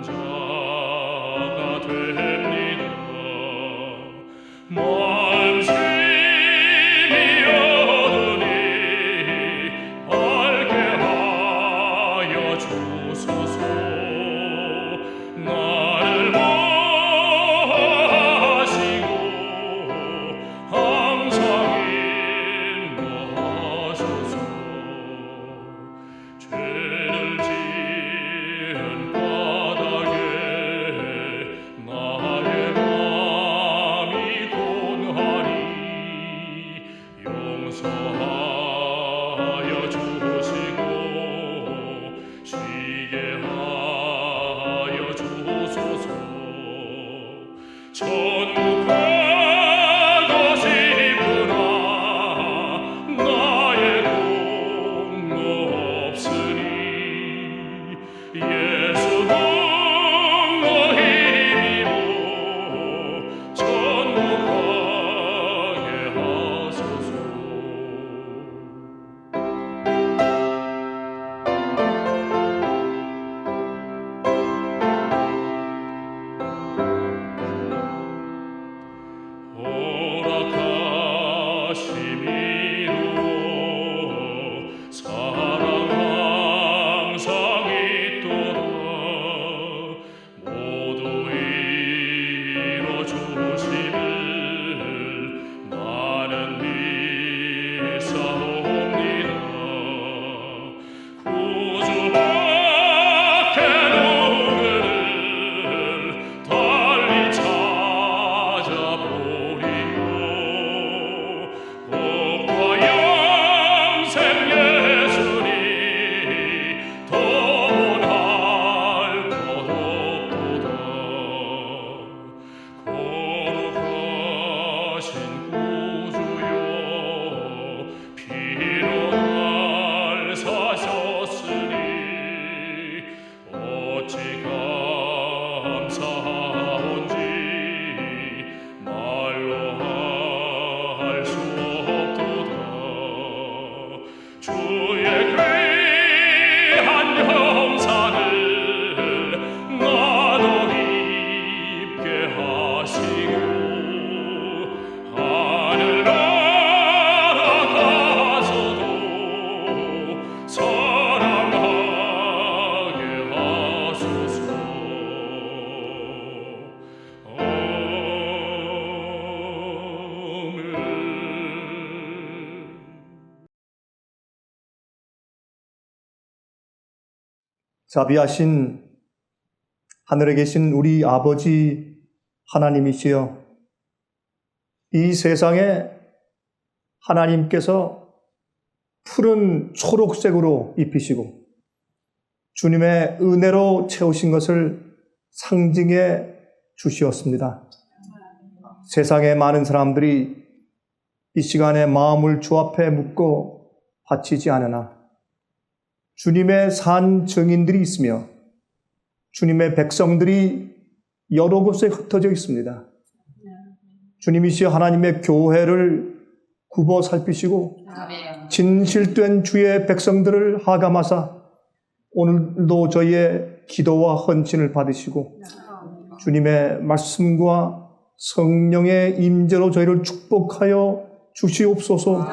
자가 됩니다. 마음심이 어두니 밝게 하여 주소서. 나를 보호하시고 항상 인도하소서. 죄를 지은 까닭에 나의 마음이곤하니 용서하여 주시고 쉬게 하여 주소서. 천국 가고 싶으나 나의 공로 없으니 예수 공로 힘입어 천국 가게 하소서. 허락하심 이루어 사랑 항상 있도다. 모두 이뤄주심을 나는 믿사옵니다. 구주밖에 누구를 달리 찾아보리요. 복과 영생 예수니 더 원할 것 없도다. 거룩하신 구주여 피로 날 사셨으니 어찌 감사한지 말로 할 수 없도다. 주의 귀한 형상을 나도 입게 하시고 하늘 나아가서도 사랑하게 하소서. 아멘. 자비하신 하늘에 계신 우리 아버지 하나님이시여, 이 세상에 하나님께서 푸른 초록색으로 입히시고 주님의 은혜로 채우신 것을 상징해 주시었습니다. 세상의 많은 사람들이 이 시간에 마음을 주 앞에 묻고 바치지 않으나 주님의 산 증인들이 있으며 주님의 백성들이 여러 곳에 흩어져 있습니다. 주님이시여 하나님의 교회를 굽어 살피시고 진실된 주의 백성들을 하감하사 오늘도 저희의 기도와 헌신을 받으시고 주님의 말씀과 성령의 임재로 저희를 축복하여 주시옵소서.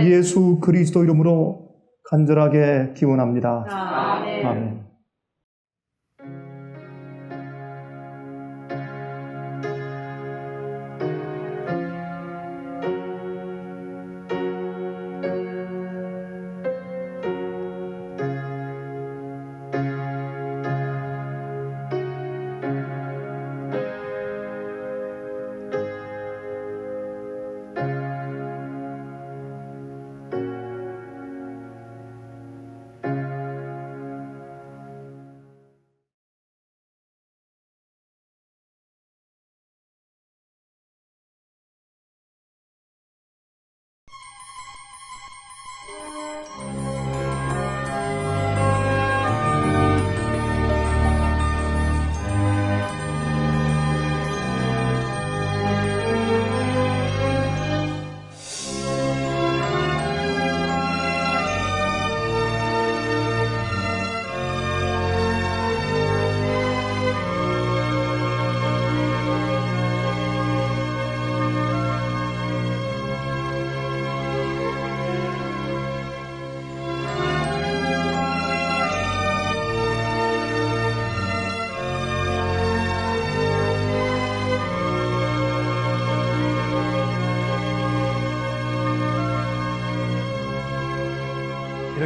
예수 그리스도 이름으로 간절하게 기원합니다. 아멘.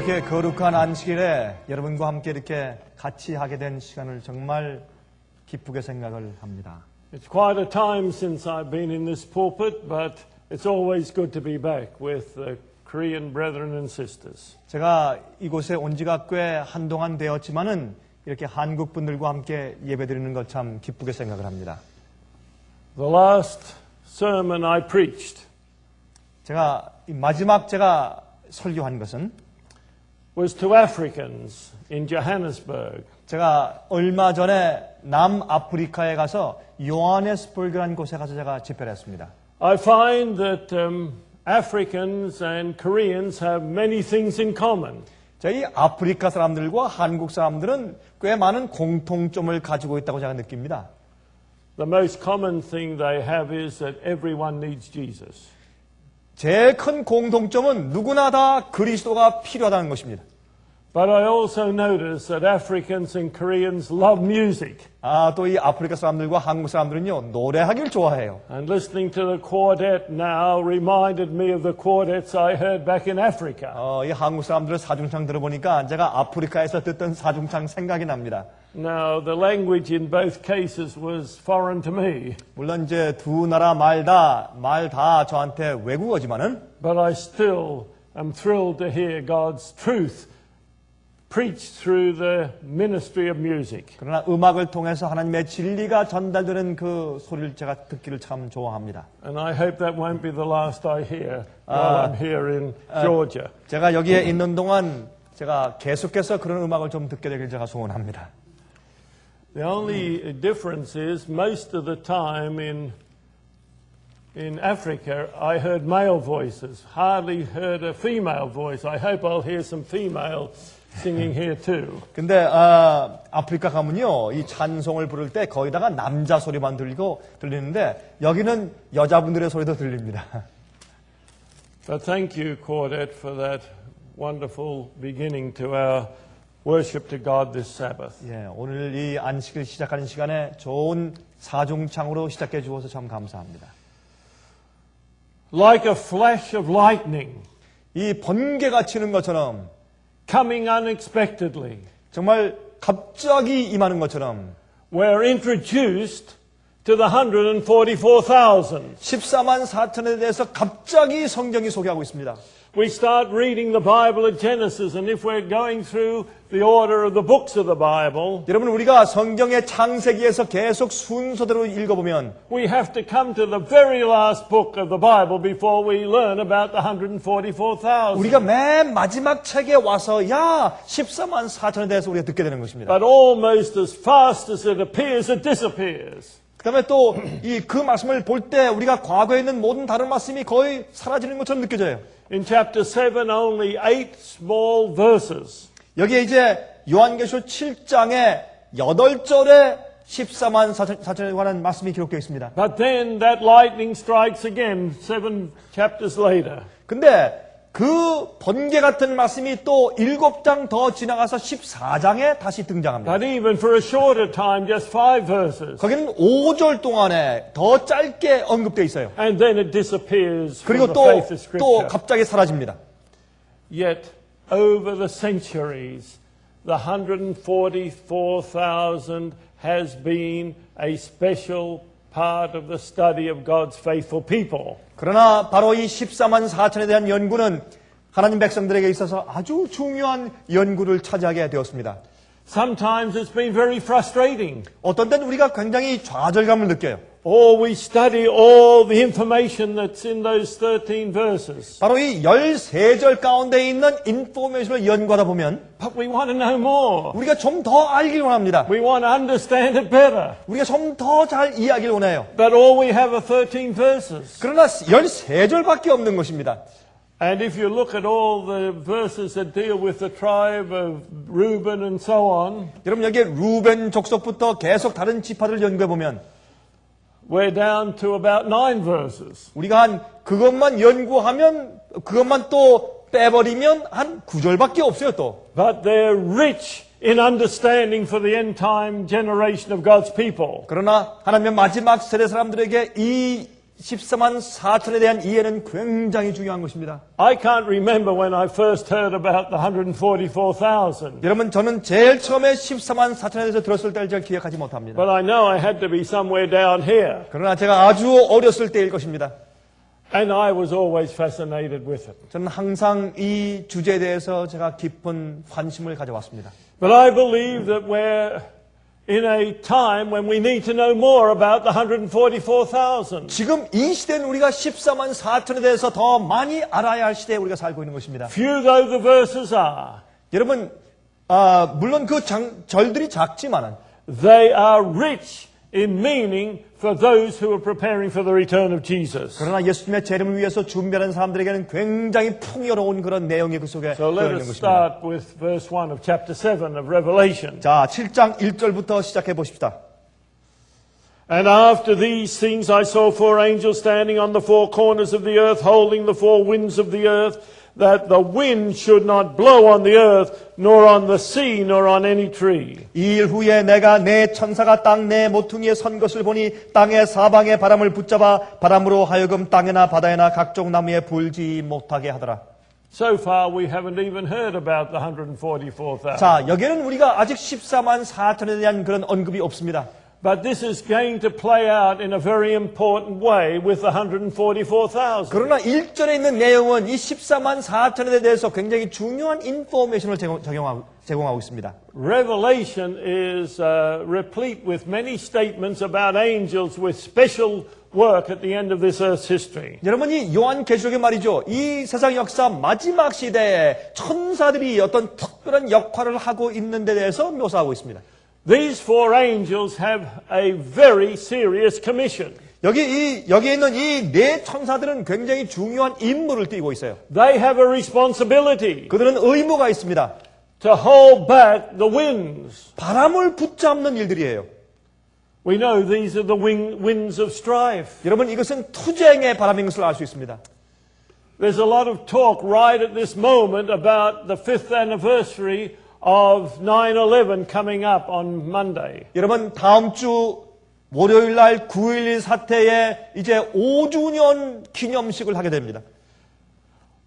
이렇게 거룩한 안식일에 여러분과 함께 이렇게 같이 하게 된 시간을 정말 기쁘게 생각을 합니다. It's quite a time since I've been in this pulpit, but it's always good to be back with the Korean brethren and sisters. 제가 이곳에 온 지가 꽤 한동안 되었지만은 이렇게 한국 분들과 함께 예배드리는 것 참 기쁘게 생각을 합니다. The last sermon I preached 마지막 제가 설교한 것은 was to Africans in Johannesburg. 제가 얼마 전에 남아프리카에 가서 요하네스버그라는 곳에 가서 제가 집회를 했습니다. I find that Africans and Koreans have many things in common. 저희 아프리카 사람들과 한국 사람들은 꽤 많은 공통점을 가지고 있다고 제가 느낍니다. The most common thing they have is that everyone needs Jesus. 제일 큰 공통점은 누구나 다 그리스도가 필요하다는 것입니다. But I also notice that Africans and Koreans love music. 또 이 아프리카 사람들과 한국 사람들은요, 노래하기를 좋아해요. And listening to the quartet now reminded me of the quartets I heard back in Africa. 이 한국 사람들의 사중창 들어보니까 제가 아프리카에서 듣던 사중창 생각이 납니다. Now, the language in both cases was foreign to me. 물론 이제 두 나라 말 다 저한테 외국어지만은, But I still am thrilled to hear God's truth preached through the ministry of music. 그러나 음악을 통해서 하나님의 진리가 전달되는 그 소리를 제가 듣기를 참 좋아합니다. And I hope that won't be the last I hear while I'm here in Georgia. 제가 여기에 있는 동안 제가 계속해서 그런 음악을 좀 듣게 되길 제가 소원합니다. The only difference is most of the time in Africa I heard male voices, hardly heard a female voice. I hope I'll hear some female singing here too. 근데 아프리카 가면요, 이 찬송을 부를 때 거기다가 남자 소리만 들리는데 여기는 여자분들의 소리도 들립니다. But thank you, Quartet, for that wonderful beginning to our worship to God this Sabbath. 예, 오늘 이 안식을 시작하는 시간에 좋은 사중창으로 시작해 주어서 참 감사합니다. Like a flash of lightning, 이 번개가 치는 것처럼, coming unexpectedly, 정말 갑자기 임하는 것처럼 we're introduced to the 144,000. 14만 4천에 대해서 갑자기 성경이 소개하고 있습니다. We start reading the Bible at Genesis, and if we're going through the order of the books of the Bible, 여러분, 우리가 성경의 창세기에서 계속 순서대로 읽어보면 we have to come to the very last book of the Bible before we learn about the 144,000. 우리가 맨 마지막 책에 와서 14만 4천에 대해서 우리가 듣게 되는 것입니다. But almost as fast as it appears, it disappears. 그 다음에 또 그 말씀을 볼 때 우리가 과거에 있는 모든 다른 말씀이 거의 사라지는 것처럼 느껴져요. In chapter 7, only 8 small verses. 여기에 이제 요한계시록 7장에 8절에 14만 4천에 관한 말씀이 기록되어 있습니다. But then that lightning strikes again 7 chapters later. 근데 그 번개 같은 말씀이 또 7장 더 지나가서 14장에 다시 등장합니다. But even for a shorter time, just 5 verses. 거기는 5절 동안에 더 짧게 언급되어 있어요. And then it disappears from 그리고 the faith of 또 Scripture. 갑자기 사라집니다. Yet, over the centuries, the 144,000 has been a special part of the study of God's faithful people. 그러나 바로 이 14만 4천에 대한 연구는 하나님 백성들에게 있어서 아주 중요한 연구를 차지하게 되었습니다. Sometimes it's been very frustrating. 어떤 때는 우리가 굉장히 좌절감을 느껴요. Or we study all the information that's in those 13 verses. 바로 이 13절 가운데 있는 인포메이션을 연구하다 보면 But we want to know more. 우리가 좀 더 알기를 원합니다. We want to understand it better. 우리가 좀 더 잘 이해하기를 원해요. But all we have are 13 verses. 그러나 13절밖에 없는 것입니다. And if you look at all the verses that deal with the tribe of Reuben and so on, 여러분 여기에 루벤 족속부터 계속 다른 지파들을 연구해 보면 we're down to about 9 verses. 우리가 한 그것만 연구하면 그것만 또 빼버리면 한 9절밖에 없어요 또. But they're rich in understanding for the end time generation of God's people. 그러나 하나님의 마지막 세대 사람들에게 이 14만 4천에 대한 이해는 굉장히 중요한 것입니다. I can't remember when I first heard about the 144,000. 여러분, 저는 제일 처음에 14만 4천에 대해서 들었을 때를 잘 기억하지 못합니다. But I know I had to be somewhere down here. 그러나 제가 아주 어렸을 때일 것입니다. And I was always fascinated with it. 저는 항상 이 주제에 대해서 제가 깊은 관심을 가져왔습니다. But I believe that we're in a time when we need to know more about the 144,000. 지금 이 시대는 우리가 14만 4천에 대해서 더 많이 알아야 할 시대에 우리가 살고 있는 것입니다. Few though the verses are, 여러분, 물론 그 절들이 작지만은 they are rich in meaning for those who are preparing for the return of Jesus. 그러나 예수님의 재림을 위해서 준비하는 사람들에게는 굉장히 풍요로운 그런 내용이 그 속에 So let 들어있는 us 것입니다. start with verse 1 of chapter 7 of Revelation. 자, 7장 1절부터 시작해 보십시다. And after these things I saw four angels standing on the four corners of the earth, holding the four winds of the earth, that the wind should not blow on the earth, nor on the sea, nor on any tree. 이 일 후에 내가 내 천사가 땅 내 모퉁이에 선 것을 보니 땅의 사방에 바람을 붙잡아 바람으로 하여금 땅에나 바다에나 각종 나무에 불지 못하게 하더라. So far we haven't even heard about the 144,000. 자, 여기에는 우리가 아직 14만 4천에 대한 그런 언급이 없습니다. But this is going to play out in a very important way with the 144,000. 그러나 1절에 있는 내용은 이 14만 4천에 대해서 굉장히 중요한 인포메이션을 제공하고 있습니다. Revelation is replete with many statements about angels with special work at the end of this earth's history. 여러분, 이 요한계시록에 말이죠. 이 세상 역사 마지막 시대에 천사들이 어떤 특별한 역할을 하고 있는 데 대해서 묘사하고 있습니다. These four angels have a very serious commission. 여기에 있는 이 네 천사들은 굉장히 중요한 임무를 띠고 있어요. They have a responsibility 그들은 의무가 있습니다. to hold back the winds. 바람을 붙잡는 일들이에요. We know these are the winds of strife. 여러분, 이것은 투쟁의 바람인 것을 알 수 있습니다. There's a lot of talk right at this moment about the 5th anniversary of 9/11 coming up on Monday. 여러분, 다음 주 월요일 날 9.11 사태에 이제 5주년 기념식을 하게 됩니다.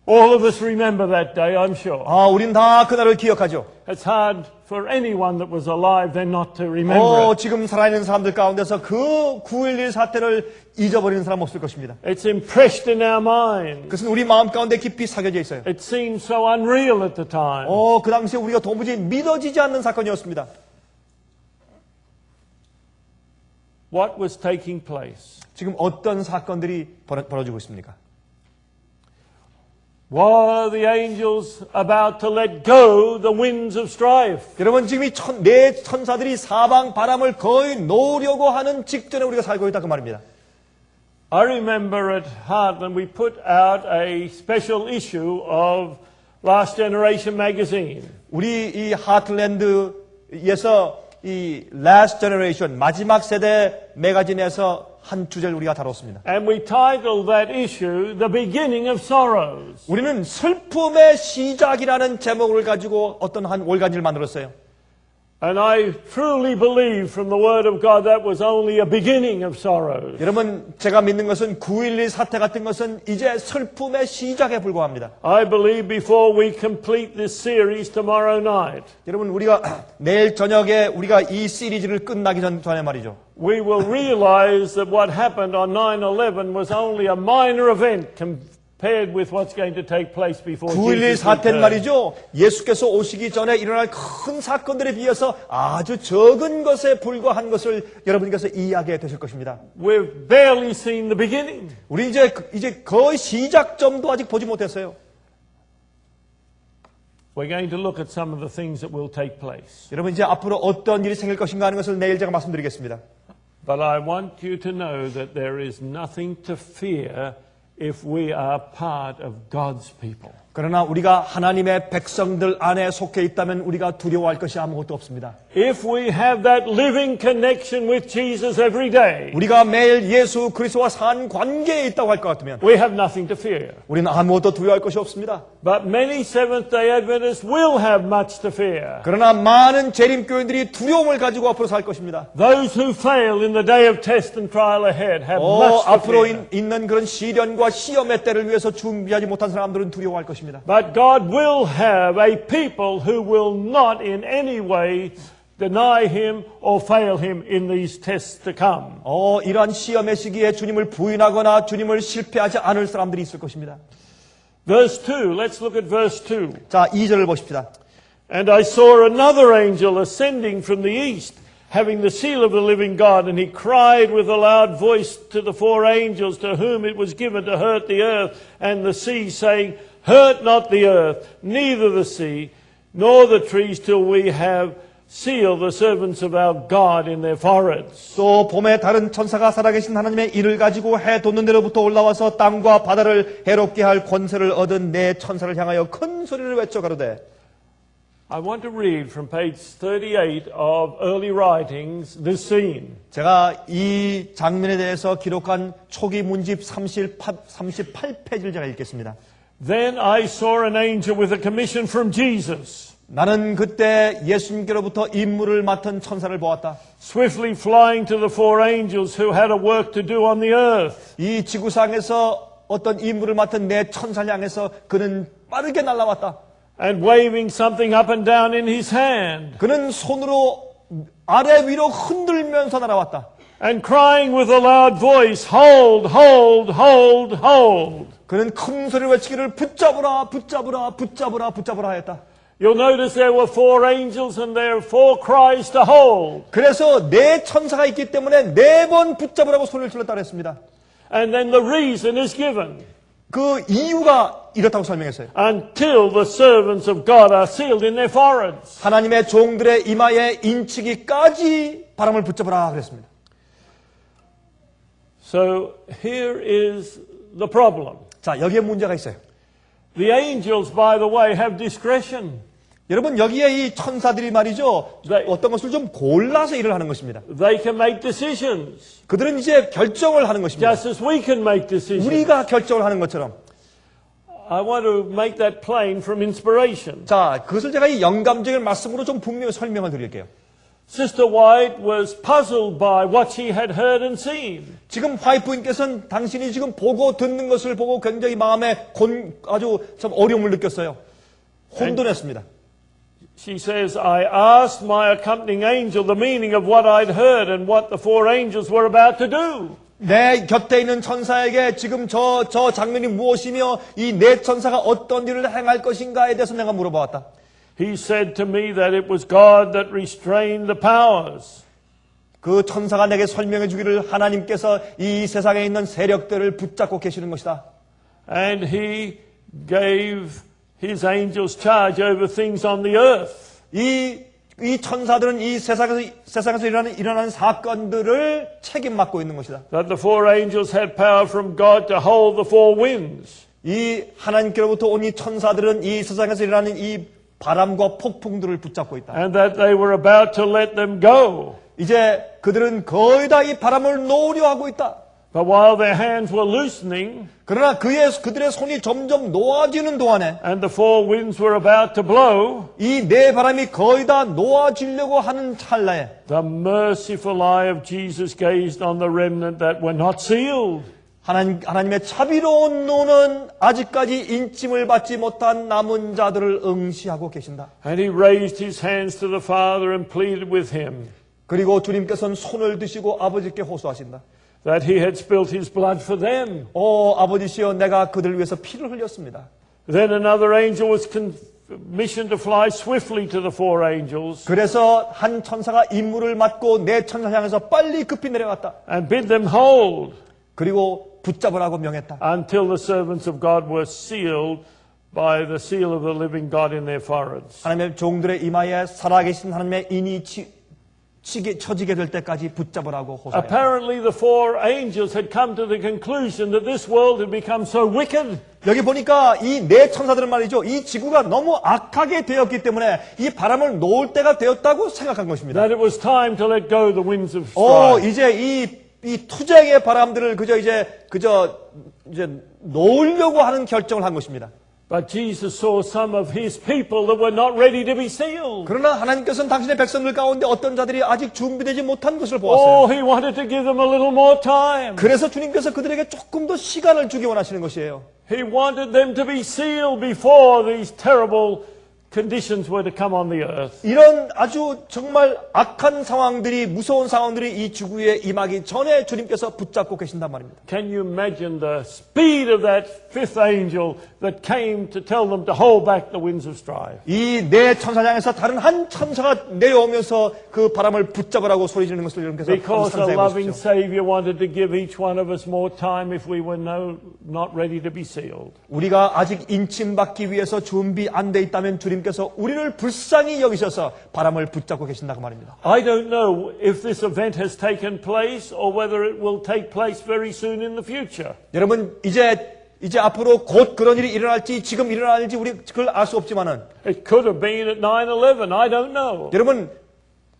All of us remember that day, I'm sure. 우린 다 그날을 기억하죠. It's hard for anyone that was alive then not to remember it. 지금 살아있는 사람들 가운데서 그 9.11 사태를 잊어버리는 사람 없을 것입니다. It's impressed in our minds. 그것은 우리 마음 가운데 깊이 새겨져 있어요. It seemed so unreal at the time. 그 당시에 우리가 도무지 믿어지지 않는 사건이었습니다. What was taking place? 지금 어떤 사건들이 벌어지고 있습니까? Were the angels about to let go the winds of strife? 여러분, 지금 이 네 천사들이 사방 바람을 거의 놓으려고 하는 직전에 우리가 살고 있다 그 말입니다. I remember at Heartland we put out a special issue of Last Generation magazine. 우리 이 하틀랜드에서 이 Last Generation 마지막 세대 매거진에서 한 주제를 우리가 다뤘습니다. And we titled that issue The Beginning of Sorrows. 우리는 슬픔의 시작이라는 제목을 가지고 어떤 한 월간지를 만들었어요. And I truly believe from the Word of God that was only a beginning of sorrows. 여러분, 제가 믿는 것은 9.11 사태 같은 것은 이제 슬픔의 시작에 불과합니다. I believe before we complete this series tomorrow night, 여러분, 우리가 내일 저녁에 우리가 이 시리즈를 끝나기 전에 말이죠. we will realize that what happened on 9/11 was only a minor event compared with what's going to take place before 9.11 Jesus 사태는 returns. 말이죠. 예수께서 오시기 전에 일어날 큰 사건들에 비해서 아주 적은 것에 불과한 것을 여러분께서 이해하게 되실 것입니다. We've barely seen the beginning. 우리 이제 거의 시작점도 아직 보지 못했어요. We're going to look at some of the things that will take place. 여러분, 이제 앞으로 어떤 일이 생길 것인가 하는 것을 내일 제가 말씀드리겠습니다. But I want you to know that there is nothing to fear if we are part of God's people. 그러나 우리가 하나님의 백성들 안에 속해 있다면 우리가 두려워할 것이 아무것도 없습니다. If we have that living connection with Jesus every day, 우리가 매일 예수 그리스도와 산 관계에 있다고 할 것 같으면 we have nothing to fear. 우리는 아무것도 두려워할 것이 없습니다. But many Seventh-day Adventists will have much to fear. 그러나 많은 재림교인들이 두려움을 가지고 앞으로 살 것입니다. Those who fail in the day of test and trial ahead have much to 앞으로 fear. 있는 그런 시련과 시험의 때를 위해서 준비하지 못한 사람들은 두려워할 것입니다. But God will have a people who will not in any way deny Him or fail Him in these tests to come. 이러한 시험의 시기에 주님을 부인하거나 주님을 실패하지 않을 사람들이 있을 것입니다. Verse 2, let's look at verse 2. 자, 2절을 보십시다. And I saw another angel ascending from the east, having the seal of the living God, and he cried with a loud voice to the four angels to whom it was given to hurt the earth and the sea, saying, Hurt not the earth, neither the sea, nor the trees, till we have sealed the servants of our God in their foreheads. 또 봄에 다른 천사가 살아계신 하나님의 이를 가지고 해 돋는 데로부터 올라와서 땅과 바다를 해롭게 할 권세를 얻은 내 천사를 향하여 큰 소리를 외쳐 가로되. I want to read from page 38 of early writings this scene. 제가 이 장면에 대해서 기록한 초기 문집 38페이지를 제가 읽겠습니다. Then I saw an angel with a commission from Jesus, 나는 그때 예수님께로부터 임무를 맡은 천사를 보았다. swiftly flying to the four angels who had a work to do on the earth. 이 지구상에서 어떤 임무를 맡은 내 천사를 향해서 그는 빠르게 날아왔다. And waving something up and down in his hand. 그는 손으로 아래 위로 흔들면서 날아왔다. And crying with a loud voice, Hold, hold, hold, hold. 그는 큰 소리를 외치기를 붙잡으라, 붙잡으라, 붙잡으라, 붙잡으라 하였다. You'll notice there were four angels and there are four cries to hold. 그래서 네 천사가 있기 때문에 4번 붙잡으라고 소리를 질렀다 그랬습니다. And then the reason is given. 그 이유가 이렇다고 설명했어요. Until the servants of God are sealed in their foreheads. 하나님의 종들의 이마에 인치기까지 바람을 붙잡으라 그랬습니다. So here is the problem. 자, 여기에 문제가 있어요. The angels, by the way, have discretion. 여러분, 여기에 이 천사들이 말이죠. 네. 어떤 것을 좀 골라서 일을 하는 것입니다. They can make decisions, 그들은 이제 결정을 하는 것입니다. just as we can make decisions. 우리가 결정을 하는 것처럼. I want to make that plain from inspiration. 자, 그것을 제가 이 영감적인 말씀으로 좀 분명히 설명을 드릴게요. Sister White was puzzled by what she had heard and seen. 지금 화이트 부인께서는 당신이 지금 보고 듣는 것을 보고 굉장히 마음에 아주 참 어려움을 느꼈어요. 혼돈했습니다. She says, I asked my accompanying angel the meaning of what I'd heard and what the four angels were about to do. 내 곁에 있는 천사에게 지금 저 장면이 무엇이며 이 네 천사가 어떤 일을 행할 것인가에 대해서 내가 물어보았다. He said to me that it was God that restrained the powers. 그 천사가 내게 설명해 주기를 하나님께서 이 세상에 있는 세력들을 붙잡고 계시는 것이다. And he gave his angels charge over things on the earth. 이 천사들은 이 세상에서 일어나는 사건들을 책임 맡고 있는 것이다. That the four angels had power from God to hold the four winds. 이 하나님께로부터 온 이 천사들은 이 세상에서 일어나는 이 바람과 폭풍들을 붙잡고 있다. And that they were about to let them go. 이제 그들은 거의 다 이 바람을 놓으려 하고 있다. But while their hands were loosening, 그러나 그들의 손이 점점 놓아지는 동안에 and the four winds were about to blow, 이 네 바람이 거의 다 놓아지려고 하는 찰나에 the merciful eye of Jesus gazed on the remnant that were not sealed. 하나님의 자비로운 눈은 아직까지 인침을 받지 못한 남은 자들을 응시하고 계신다. And he raised his hands to the Father and pleaded with him 그리고 주님께서는 손을 드시고 아버지께 호소하신다. that he had spilt his blood for them. 아버지시여 내가 그들을 위해서 피를 흘렸습니다. Then another angel was commissioned to fly swiftly to the four angels 그래서 한 천사가 임무를 맡고 네 천사 향해서 빨리 급히 내려갔다. and bid them hold 그리고 붙잡으라고 명했다. until the servants of God were sealed by the seal of the living God in their foreheads. 하나님의 종들의 이마에 살아계신 하나님의 인이 처지게 될 때까지 붙잡으라고 호소해요. Apparently the four angels had come to the conclusion that this world had become so wicked 여기 보니까 이 네 천사들은 말이죠. 이 지구가 너무 악하게 되었기 때문에 이 바람을 놓을 때가 되었다고 생각한 것입니다. that it was time to let go the winds of strife. 이제 이 투쟁의 바람들을 그저 놓으려고 하는 결정을 한 것입니다. But Jesus saw some of his people that were not ready to be sealed. 그러나 하나님께서는 당신의 백성들 가운데 어떤 자들이 아직 준비되지 못한 것을 Oh, 보았어요. he wanted to give them a little more time. 그래서 주님께서 그들에게 조금 더 시간을 주기 원하시는 것이에요. He wanted them to be sealed before these terrible conditions were to come on the earth. 이런 아주 정말 악한 상황들이, 무서운 상황들이 이 지구에 임하기 전에 주님께서 붙잡고 계신단 말입니다. Can you imagine the speed of that fifth angel that came to tell them to hold back the winds of strife? 이 네 천사장에서 다른 한 천사가 내려오면서 그 바람을 붙잡으라고 소리 지르는 것을 여러분께서 Because a 상상해 loving 보십시오. Savior wanted to give each one of us more time if we were not ready to be sealed. 우리가 아직 인침받기 위해서 준비 안 돼 있다면 주님께서 우리를 불쌍히 여기셔서 바람을 붙잡고 계신다고 말입니다. I don't know if this event has taken place or whether it will take place very soon in the future. 여러분 이제 앞으로 곧 그런 일이 일어날지 지금 일어날지 우리 그걸 알 수 없지만은 It could have been at 9/11. I don't know. 여러분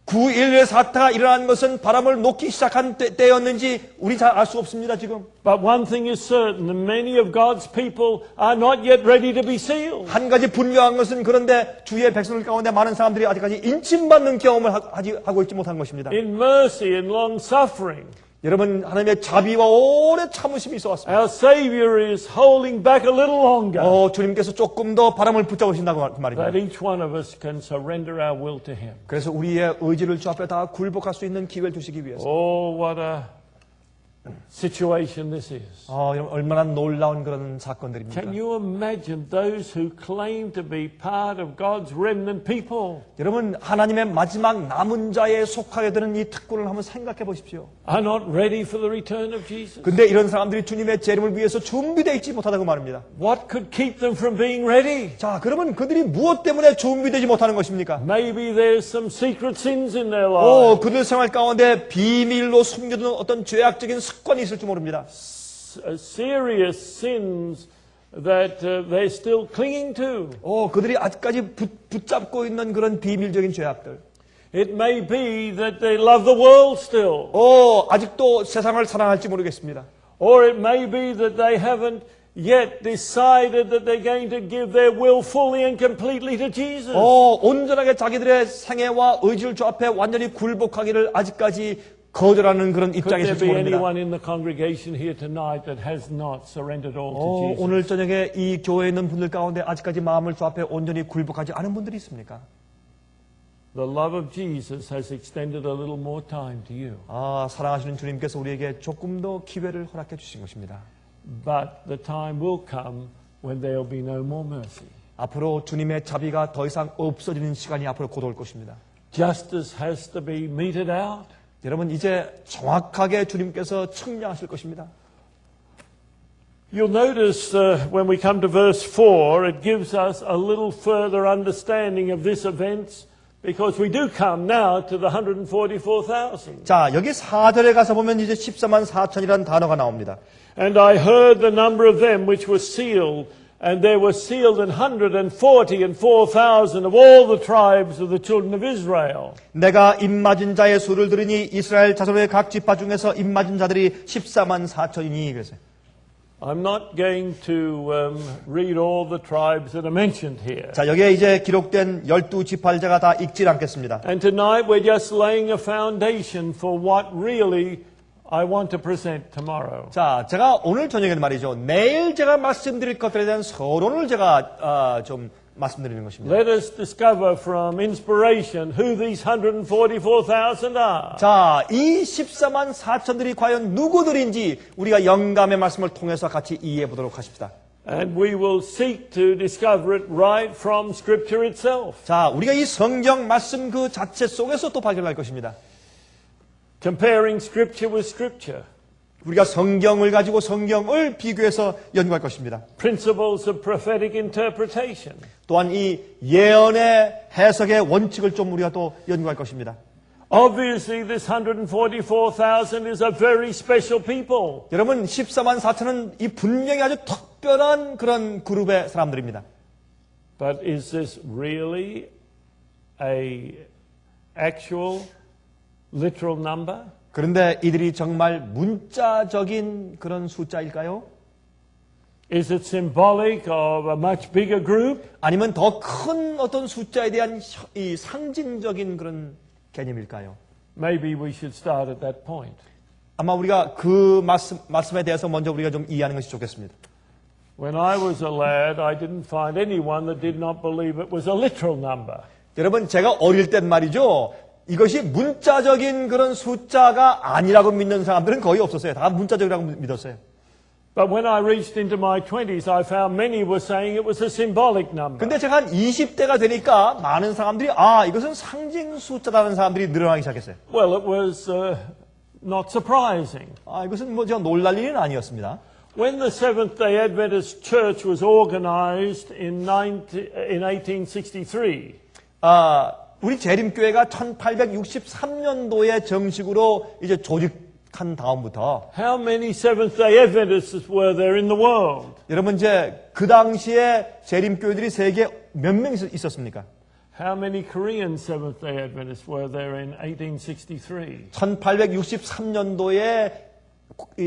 9.11 사태가 일어난 것은 바람을 놓기 시작한 때였는지 우리 잘 알 수 없습니다 지금. But one thing is certain, that many of God's people are not yet ready to be sealed. 한 가지 분명한 것은 그런데 주의 백성들 가운데 많은 사람들이 아직까지 인침받는 경험을 하고 있지 못한 것입니다. In mercy and long suffering, 여러분 하나님의 자비와 오래 참으심이 있어 왔습니다. our Savior is holding back a little longer, 주님께서 조금 더 바람을 붙잡으신다고 그 말입니다. that each one of us can surrender our will to Him. 그래서 우리의 의지를 주 앞에 다 굴복할 수 있는 기회를 주시기 위해서. Oh, what a situation this is. 여러분 얼마나 놀라운 그런 사건들입니까? Can you imagine those who claim to be part of God's remnant people 여러분 하나님의 마지막 남은 자에 속하게 되는 이 특권을 한번 생각해 보십시오. are not ready for the return of Jesus? 근데 이런 사람들이 주님의 재림을 위해서 준비되어 있지 못하다고 말입니다. What could keep them from being ready? 자, 그러면 그들이 무엇 때문에 준비되지 못하는 것입니까? Maybe there's some secret sins in their lives. 그들 생활 가운데 비밀로 숨겨둔 어떤 죄악적인 습관이 있을지 모릅니다. Serious sins that they're still clinging to. 그들이 아직까지 붙잡고 있는 그런 비밀적인 죄악들. It may be that they love the world still. 아직도 세상을 사랑할지 모르겠습니다. Or it may be that they haven't yet decided that they're going to give their will fully and completely to Jesus. 온전하게 자기들의 생애와 의지를 주 앞에 완전히 굴복하기를 아직까지 거절하는 그런 Could 입장이 there 있을지 be 모릅니다. anyone in the congregation here tonight that has not surrendered all to Jesus? 오늘 저녁에 이 교회에 있는 분들 가운데 아직까지 마음을 주 앞에 온전히 굴복하지 않은 분들이 있습니까? The love of Jesus has extended a little more time to you. 사랑하시는 주님께서 우리에게 조금 더 기회를 허락해 주신 것입니다. But the time will come when there will be no more mercy. 앞으로 주님의 자비가 더 이상 없어지는 시간이 앞으로 곧 올 것입니다. Justice has to be meted out. 여러분 이제 정확하게 주님께서 측량하실 것입니다. You'll notice when we come to verse 4, it gives us a little further understanding of this event because we do come now to the 144,000. 자, 여기 4절에 가서 보면 이제 14만 4천이라는 단어가 나옵니다. And I heard the number of them which were sealed, and there were sealed 144,000 of all the tribes of the children of Israel. 내가 입맞은 자의 수를 들으니 이스라엘 자손의 각 지파 중에서 입맞은 자들이 14만 4천이니 그래서 I'm not going to read all the tribes that are mentioned here. 자, 여기에 이제 기록된 12지파제가 다 읽질 않겠습니다. And tonight we're just laying a foundation for what really I want to present tomorrow. 자, 제가 오늘 저녁에는 말이죠. 내일 제가 말씀드릴 것들에 대한 서론을 제가 좀 말씀드리는 것입니다. Let us discover from inspiration who these 144,000 are. 자, 이 14만 4천들이 과연 누구들인지 우리가 영감의 말씀을 통해서 같이 이해해 보도록 하십시다. And we will seek to discover it right from Scripture itself. 자, 우리가 이 성경 말씀 그 자체 속에서 또 발견할 것입니다. Comparing Scripture with Scripture. 우리가 성경을 가지고 성경을 비교해서 연구할 것입니다. Principles of prophetic interpretation. 또한 이 예언의 해석의 원칙을 좀 우리가 또 연구할 것입니다. Obviously, this 144,000 is a very special people. 여러분 14만 4천은 이 분명히 아주 특별한 그런 그룹의 사람들입니다. But is this really a actual, literal number? 그런데 이들이 정말 문자적인 그런 숫자일까요? Is it symbolic of a much bigger group? 아니면 더 큰 어떤 숫자에 대한 이 상징적인 그런 개념일까요? Maybe we should start at that point. 아마 우리가 그 말씀에 대해서 먼저 우리가 좀 이해하는 것이 좋겠습니다. When I was a lad, I didn't find anyone that did not believe it was a literal number. 여러분 제가 어릴 땐 말이죠. 이것이 문자적인 그런 숫자가 아니라고 믿는 사람들은 거의 없었어요. 다 문자적이라고 믿었어요. But when I reached into my 20s, I found many were saying it was a symbolic number. 근데 제가 한 20대가 되니까 많은 사람들이 이것은 상징 숫자라는 사람들이 늘어나기 시작했어요. Well, it was not surprising. 이것은 뭐 저 놀랄 일은 아니었습니다. When the Seventh-day Adventist Church was organized in 1863, 우리 재림교회가 1863년도에 정식으로 이제 조직한 다음부터 how many Seventh-day Adventists were there in the world? 여러분 이제 그 당시에 재림교회들이 세계 몇 명 있었습니까? How many Korean Seventh-day Adventists were there in 1863? 1863년도에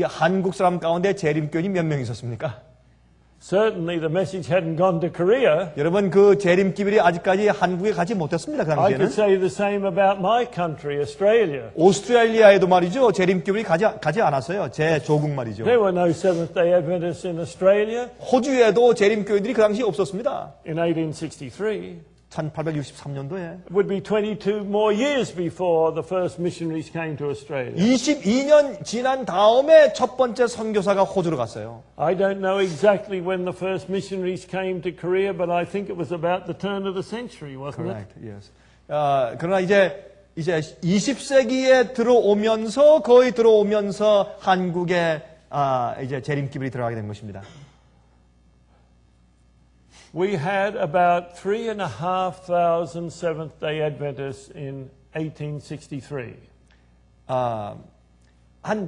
한국 사람 가운데 재림교인이 몇 명 있었습니까? Certainly the message hadn't gone to Korea. 여러분 그 재림기별이 아직까지 한국에 가지 못했습니다. 그 I could 당시에는. say the same about my country, Australia. 오스트레일리아에도 말이죠. 재림기별이 가지 않았어요. 제 조국 말이죠. There were no Seventh-day Adventists in Australia 호주에도 재림교회들이 그 당시에 없었습니다. in 1863. 1863년도에. It would be 22 more years before the first missionaries came to Australia. 22년 지난 다음에 첫 번째 선교사가 호주로 갔어요. I don't know exactly when the first missionaries came to Korea, but I think it was about the turn of the century, wasn't it? Correct. Yes. 그러나 이제 20세기에 거의 들어오면서 한국에 이제 재림기별이 들어가게 된 것입니다. We had about 3,500 Seventh-day Adventists in 1863. 한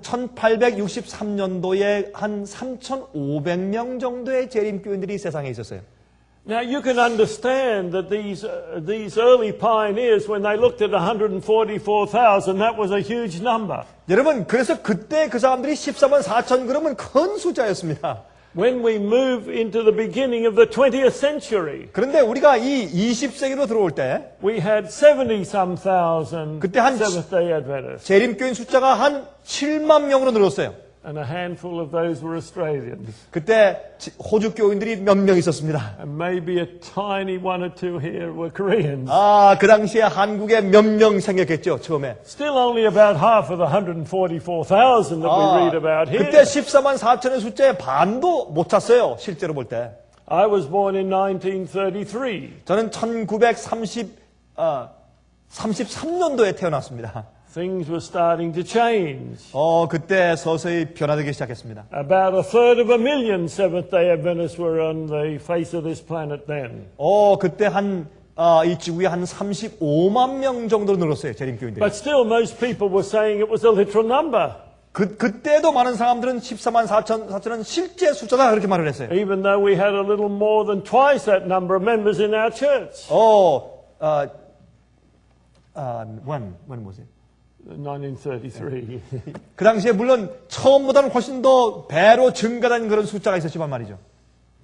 1863년도에 한 3,500명 정도의 재림교인들이 세상에 있었어요. Now you can understand that these early pioneers, when they looked at 144,000, that was a huge number. 여러분, 그래서 그때 그 사람들이 14만 4천 그러면 큰 숫자였습니다. When we move into the beginning of the 20th century, 그런데 우리가 이 20세기로 들어올 때 we had 70-some thousand 그때 한 Seventh-day Adventists, 재림교인 숫자가 한 7만 명으로 늘었어요. and a handful of those were Australians, 그때 호주 교인들이 몇 명 있었습니다. and maybe a tiny one or two here were Koreans. 그 당시에 한국에 몇 명 생겼겠죠, 처음에. Still only about half of the 144,000 that we read about here. 그때 14만 4천의 숫자의 반도 못 찼어요, 실제로 볼 때. I was born in 1933. 저는 1933년도에 태어났습니다. Things were starting to change. 그때 서서히 변화되기 시작했습니다. About a third of a million Seventh-day Adventists were on the face of this planet then. 그때 이 지구에 한 35만 명 정도로 늘었어요, 재림교인들이. But still most people were saying it was a literal number. 그때도 많은 사람들은 14만 4천은 실제 숫자다 그렇게 말을 했어요. Even though we had a little more than twice that number of members in our church. when 뭐지? 1933. 그 당시에 물론 처음보다는 훨씬 더 배로 증가된 그런 숫자가 있었지만 말이죠.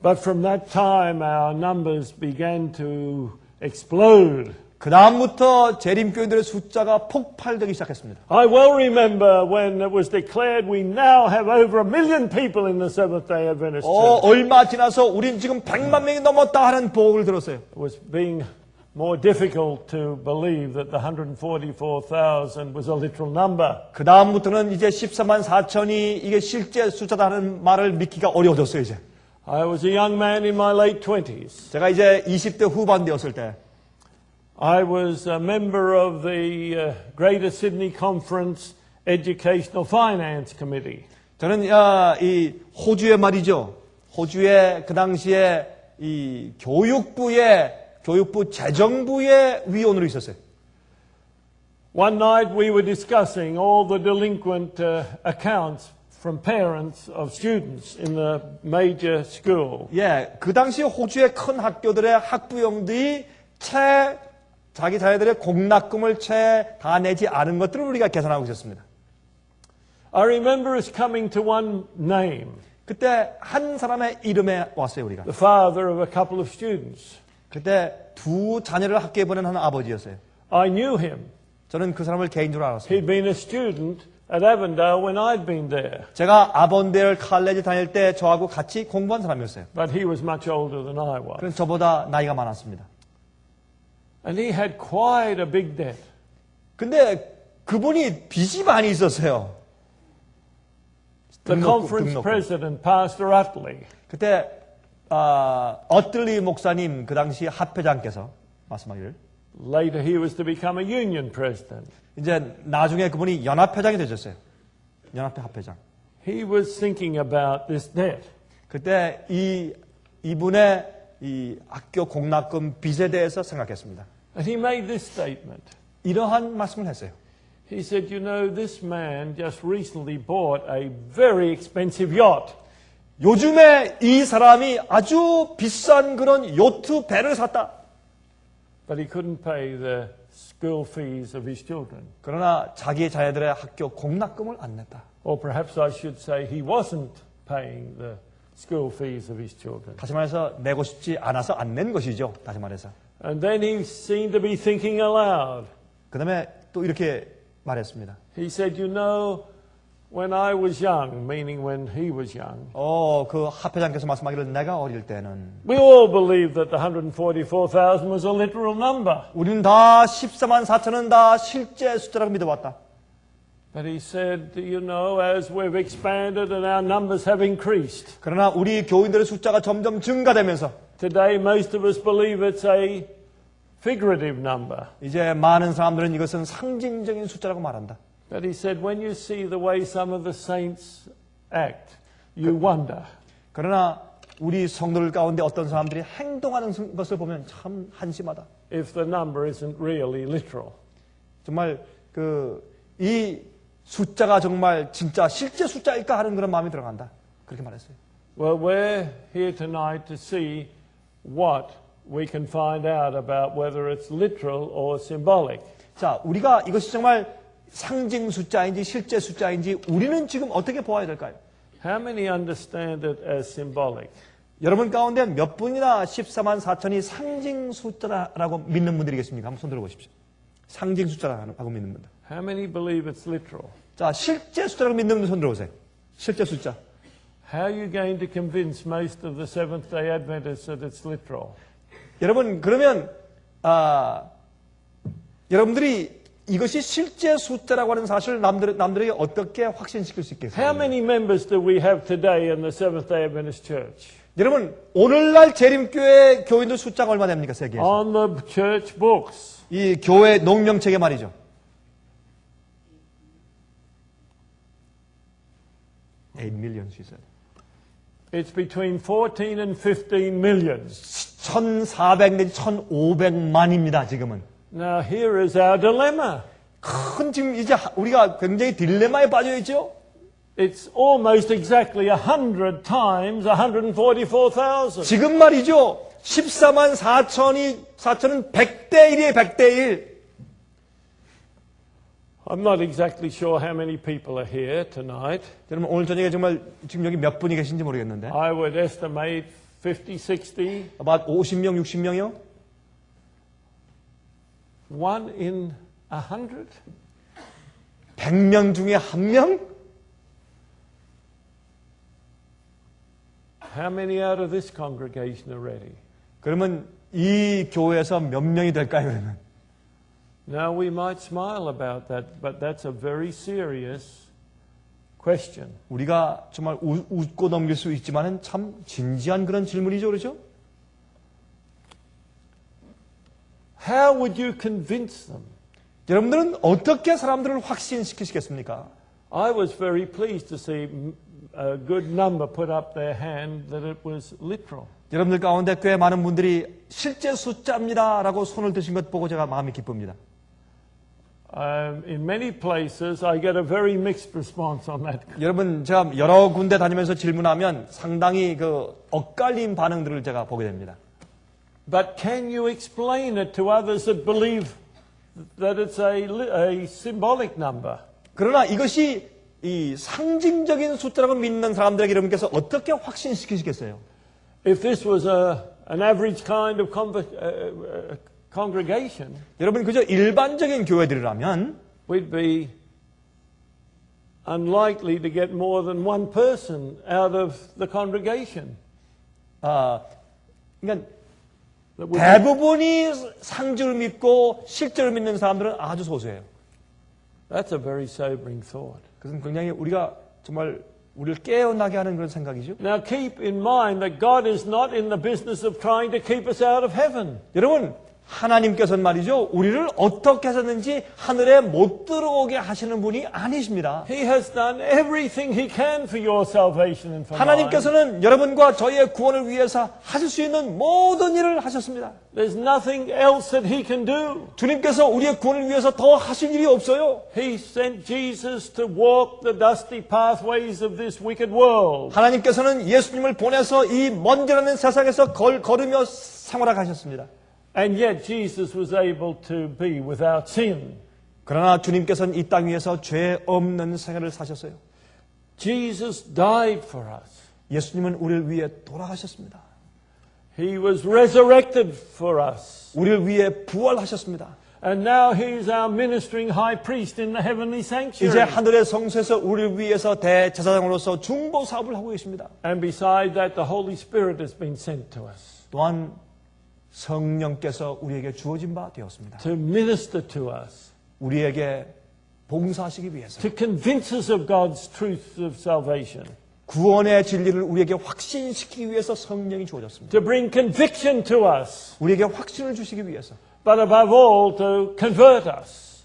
But from that time our numbers began to explode. 그 다음부터 재림교인들의 숫자가 폭발되기 시작했습니다. I well remember when it was declared we now have over 1 million people in the Seventh-day Adventist Church. 얼마 지나서 우린 지금 100만 명이 넘었다 하는 보고를 들었어요. It was being more difficult to believe that the 144,000 was a literal number. 그 다음부터는 이제 14만 4천이 이게 실제 숫자다는 말을 믿기가 어려워졌어요, 이제. I was a young man in my late 20s. 제가 이제 20대 후반 되었을 때 I was a member of the Greater Sydney Conference Educational Finance Committee. 저는 이 호주에 말이죠. 호주에 그 당시에 이 교육부 재정부의 위원으로 있었어요. One night we were discussing all the delinquent accounts from parents of students in the major school. 예, 그 당시 호주의 큰 학교들의 학부형들이 자기 자녀들의 공납금을 채 다 내지 않은 것들을 우리가 계산하고 있었습니다. I remember us coming to one name, 그때 한 사람의 이름에 왔어요, 우리가. the father of a couple of students. 그때 두 자녀를 학교에 보낸 한 아버지였어요. I knew him. 저는 그 사람을 개인적으로 알았어요. He'd been a student at Avondale when I'd been there. 제가 아본데일 칼레지 다닐 때 저하고 같이 공부한 사람이었어요. But he was much older than I was. 그럼 저보다 나이가 많았습니다. And he had quite a big debt. 근데 그분이 빚이 많이 있었어요. The conference president, Pastor Utley, 그때 어틀리 목사님 그 당시 합회장께서 말씀하기를 later he was to become a union president. 이제 나중에 그분이 연합회장이 되셨어요. 연합회 합회장. He was thinking about this debt. 그때 이분의 이 학교 공납금 빚에 대해서 생각했습니다. And he made this statement. 이러한 말씀을 했어요. He said, you know, this man just recently bought a very expensive yacht. 요즘에 이 사람이 아주 비싼 그런 요트 배를 샀다. But he couldn't pay the school fees of his children. 그러나 자기 자녀들의 학교 공납금을 안 냈다. Or perhaps I should say he wasn't paying the school fees of his children. 다시 말해서 내고 싶지 않아서 안 낸 것이죠. 다시 말해서. And then he seemed to be thinking aloud. 그 다음에 또 이렇게 말했습니다. He said, you know, when I was young, meaning when he was young, 그 합회장께서 말씀하기를 내가 어릴 때는 we all believed that the 144,000 was a literal number. 우리는 다 14만 4천은 다 실제 숫자라고 믿어왔다. But he said, you know, as we've expanded and our numbers have increased, 그러나 우리 교인들의 숫자가 점점 증가되면서 today most of us believe it's a figurative number. 이제 많은 사람들은 이것은 상징적인 숫자라고 말한다. But he said, when you see the way some of the saints act, you wonder. 그러나 우리 성도들 가운데 어떤 사람들이 행동하는 것을 보면 참 한심하다. If the number isn't really literal. 정말 이 숫자가 정말 진짜 실제 숫자일까 하는 그런 마음이 들어간다. 그렇게 말했어요. Well, we're here tonight to see what we can find out about whether it's literal or symbolic. 자, 우리가 이것이 정말 상징 숫자인지 실제 숫자인지 우리는 지금 어떻게 보아야 될까요? How many understand it as symbolic? 여러분 가운데 몇 분이나 14만 4천이 상징 숫자라고 믿는 분들이 계십니까? 한번 손 들어보십시오. 상징 숫자라고 믿는 분들. How many believe it's literal? 자, 실제 숫자라고 믿는 분들 손 들어보세요. 실제 숫자. How are you going to convince most of the Seventh-day Adventists that it's literal? 여러분, 그러면 여러분들이 이것이 실제 숫자라고 하는 사실을 남들에게 어떻게 확신시킬 수 있겠어요? How many members do we have today in the Seventh-day Adventist Church? 여러분, 오늘날 재림교회 교인들 숫자가 얼마 됩니까? 세계에서. On the church books. 이 교회 농명책에 말이죠. 8 million, she said. It's between 14 and 15 million. 1,400 내지 1,500만입니다, 지금은. Now here is our dilemma. 큰 지금 이제 우리가 굉장히 딜레마에 빠져 있죠? It's almost exactly 100 times 144,000. 지금 말이죠. 14만 4천은 100대 1이에요, 100대 1. I'm not exactly sure how many people are here tonight. 여러분, 오늘 저녁에 정말 지금 여기 몇 분이 계신지 모르겠는데. I would estimate 50, 60. about 50명, 60명이요? 1 in 100? 100명 중에 1명? How many out of this congregation are ready? 그러면 이 교회에서 몇 명이 될까요, 그러면? Now we might smile about that, but that's a very serious question. 우리가 정말 웃고 넘길 수 있지만은 참 진지한 그런 질문이죠, 그렇죠? How would you convince them? 여러분들은 어떻게 사람들을 확신시키시겠습니까? I was very pleased to see a good number put up their hand that it was literal. 여러분들 가운데 꽤 많은 분들이 실제 숫자입니다라고 손을 드신 것 보고 제가 마음이 기쁩니다. In many places, I get a very mixed response on that. 여러분, 제가 여러 군데 다니면서 질문하면 상당히 엇갈린 반응들을 제가 보게 됩니다. But can you explain it to others that believe that it's a symbolic number? 그러나 이것이 이 상징적인 숫자라고 믿는 사람들에게 여러분께서 어떻게 확신시키시겠어요? If this was an average kind of congregation, 여러분 그저 일반적인 교회들이라면 we'd be unlikely to get more than one person out of the congregation. 그러니까 That would 대부분이 상주를 믿고 실제로 믿는 사람들은 아주 소수예요. That's a very sobering thought. 그것은 굉장히 우리가 정말 우리를 깨어나게 하는 그런 생각이죠. Now keep in mind that God is not in the business of trying to keep us out of heaven. 여러분 하나님께서는 말이죠. 우리를 어떻게 하셨는지 하늘에 못 들어오게 하시는 분이 아니십니다. He has done everything He can for your salvation and for mine. 하나님께서는 여러분과 저희의 구원을 위해서 하실 수 있는 모든 일을 하셨습니다. There's nothing else that He can do. 주님께서 우리의 구원을 위해서 더 하실 일이 없어요. He sent Jesus to walk the dusty pathways of this wicked world. 하나님께서는 예수님을 보내서 이 먼지라는 세상에서 걸으며 생활하게 하셨습니다. And yet Jesus was able to be without sin. 그러나 주님께서는 이 땅 위에서 죄 없는 생활을 사셨어요. Jesus died for us. 예수님은 우리를 위해 돌아가셨습니다. He was resurrected for us. 우리를 위해 부활하셨습니다. And now He's our ministering high priest in the heavenly 이제 sanctuary. 하늘의 성소에서 우리를 위해서 대제사장으로서 중보 사업을 하고 계십니다. And beside that, the Holy Spirit has been sent to us 또한 성령께서 우리에게 주어진 바 되었습니다. to minister to us, 우리에게 봉사하시기 위해서 to convince us of God's truth of salvation, 구원의 진리를 우리에게 확신시키기 위해서 성령이 주어졌습니다. to bring conviction to us, 우리에게 확신을 주시기 위해서 but above all, to convert us.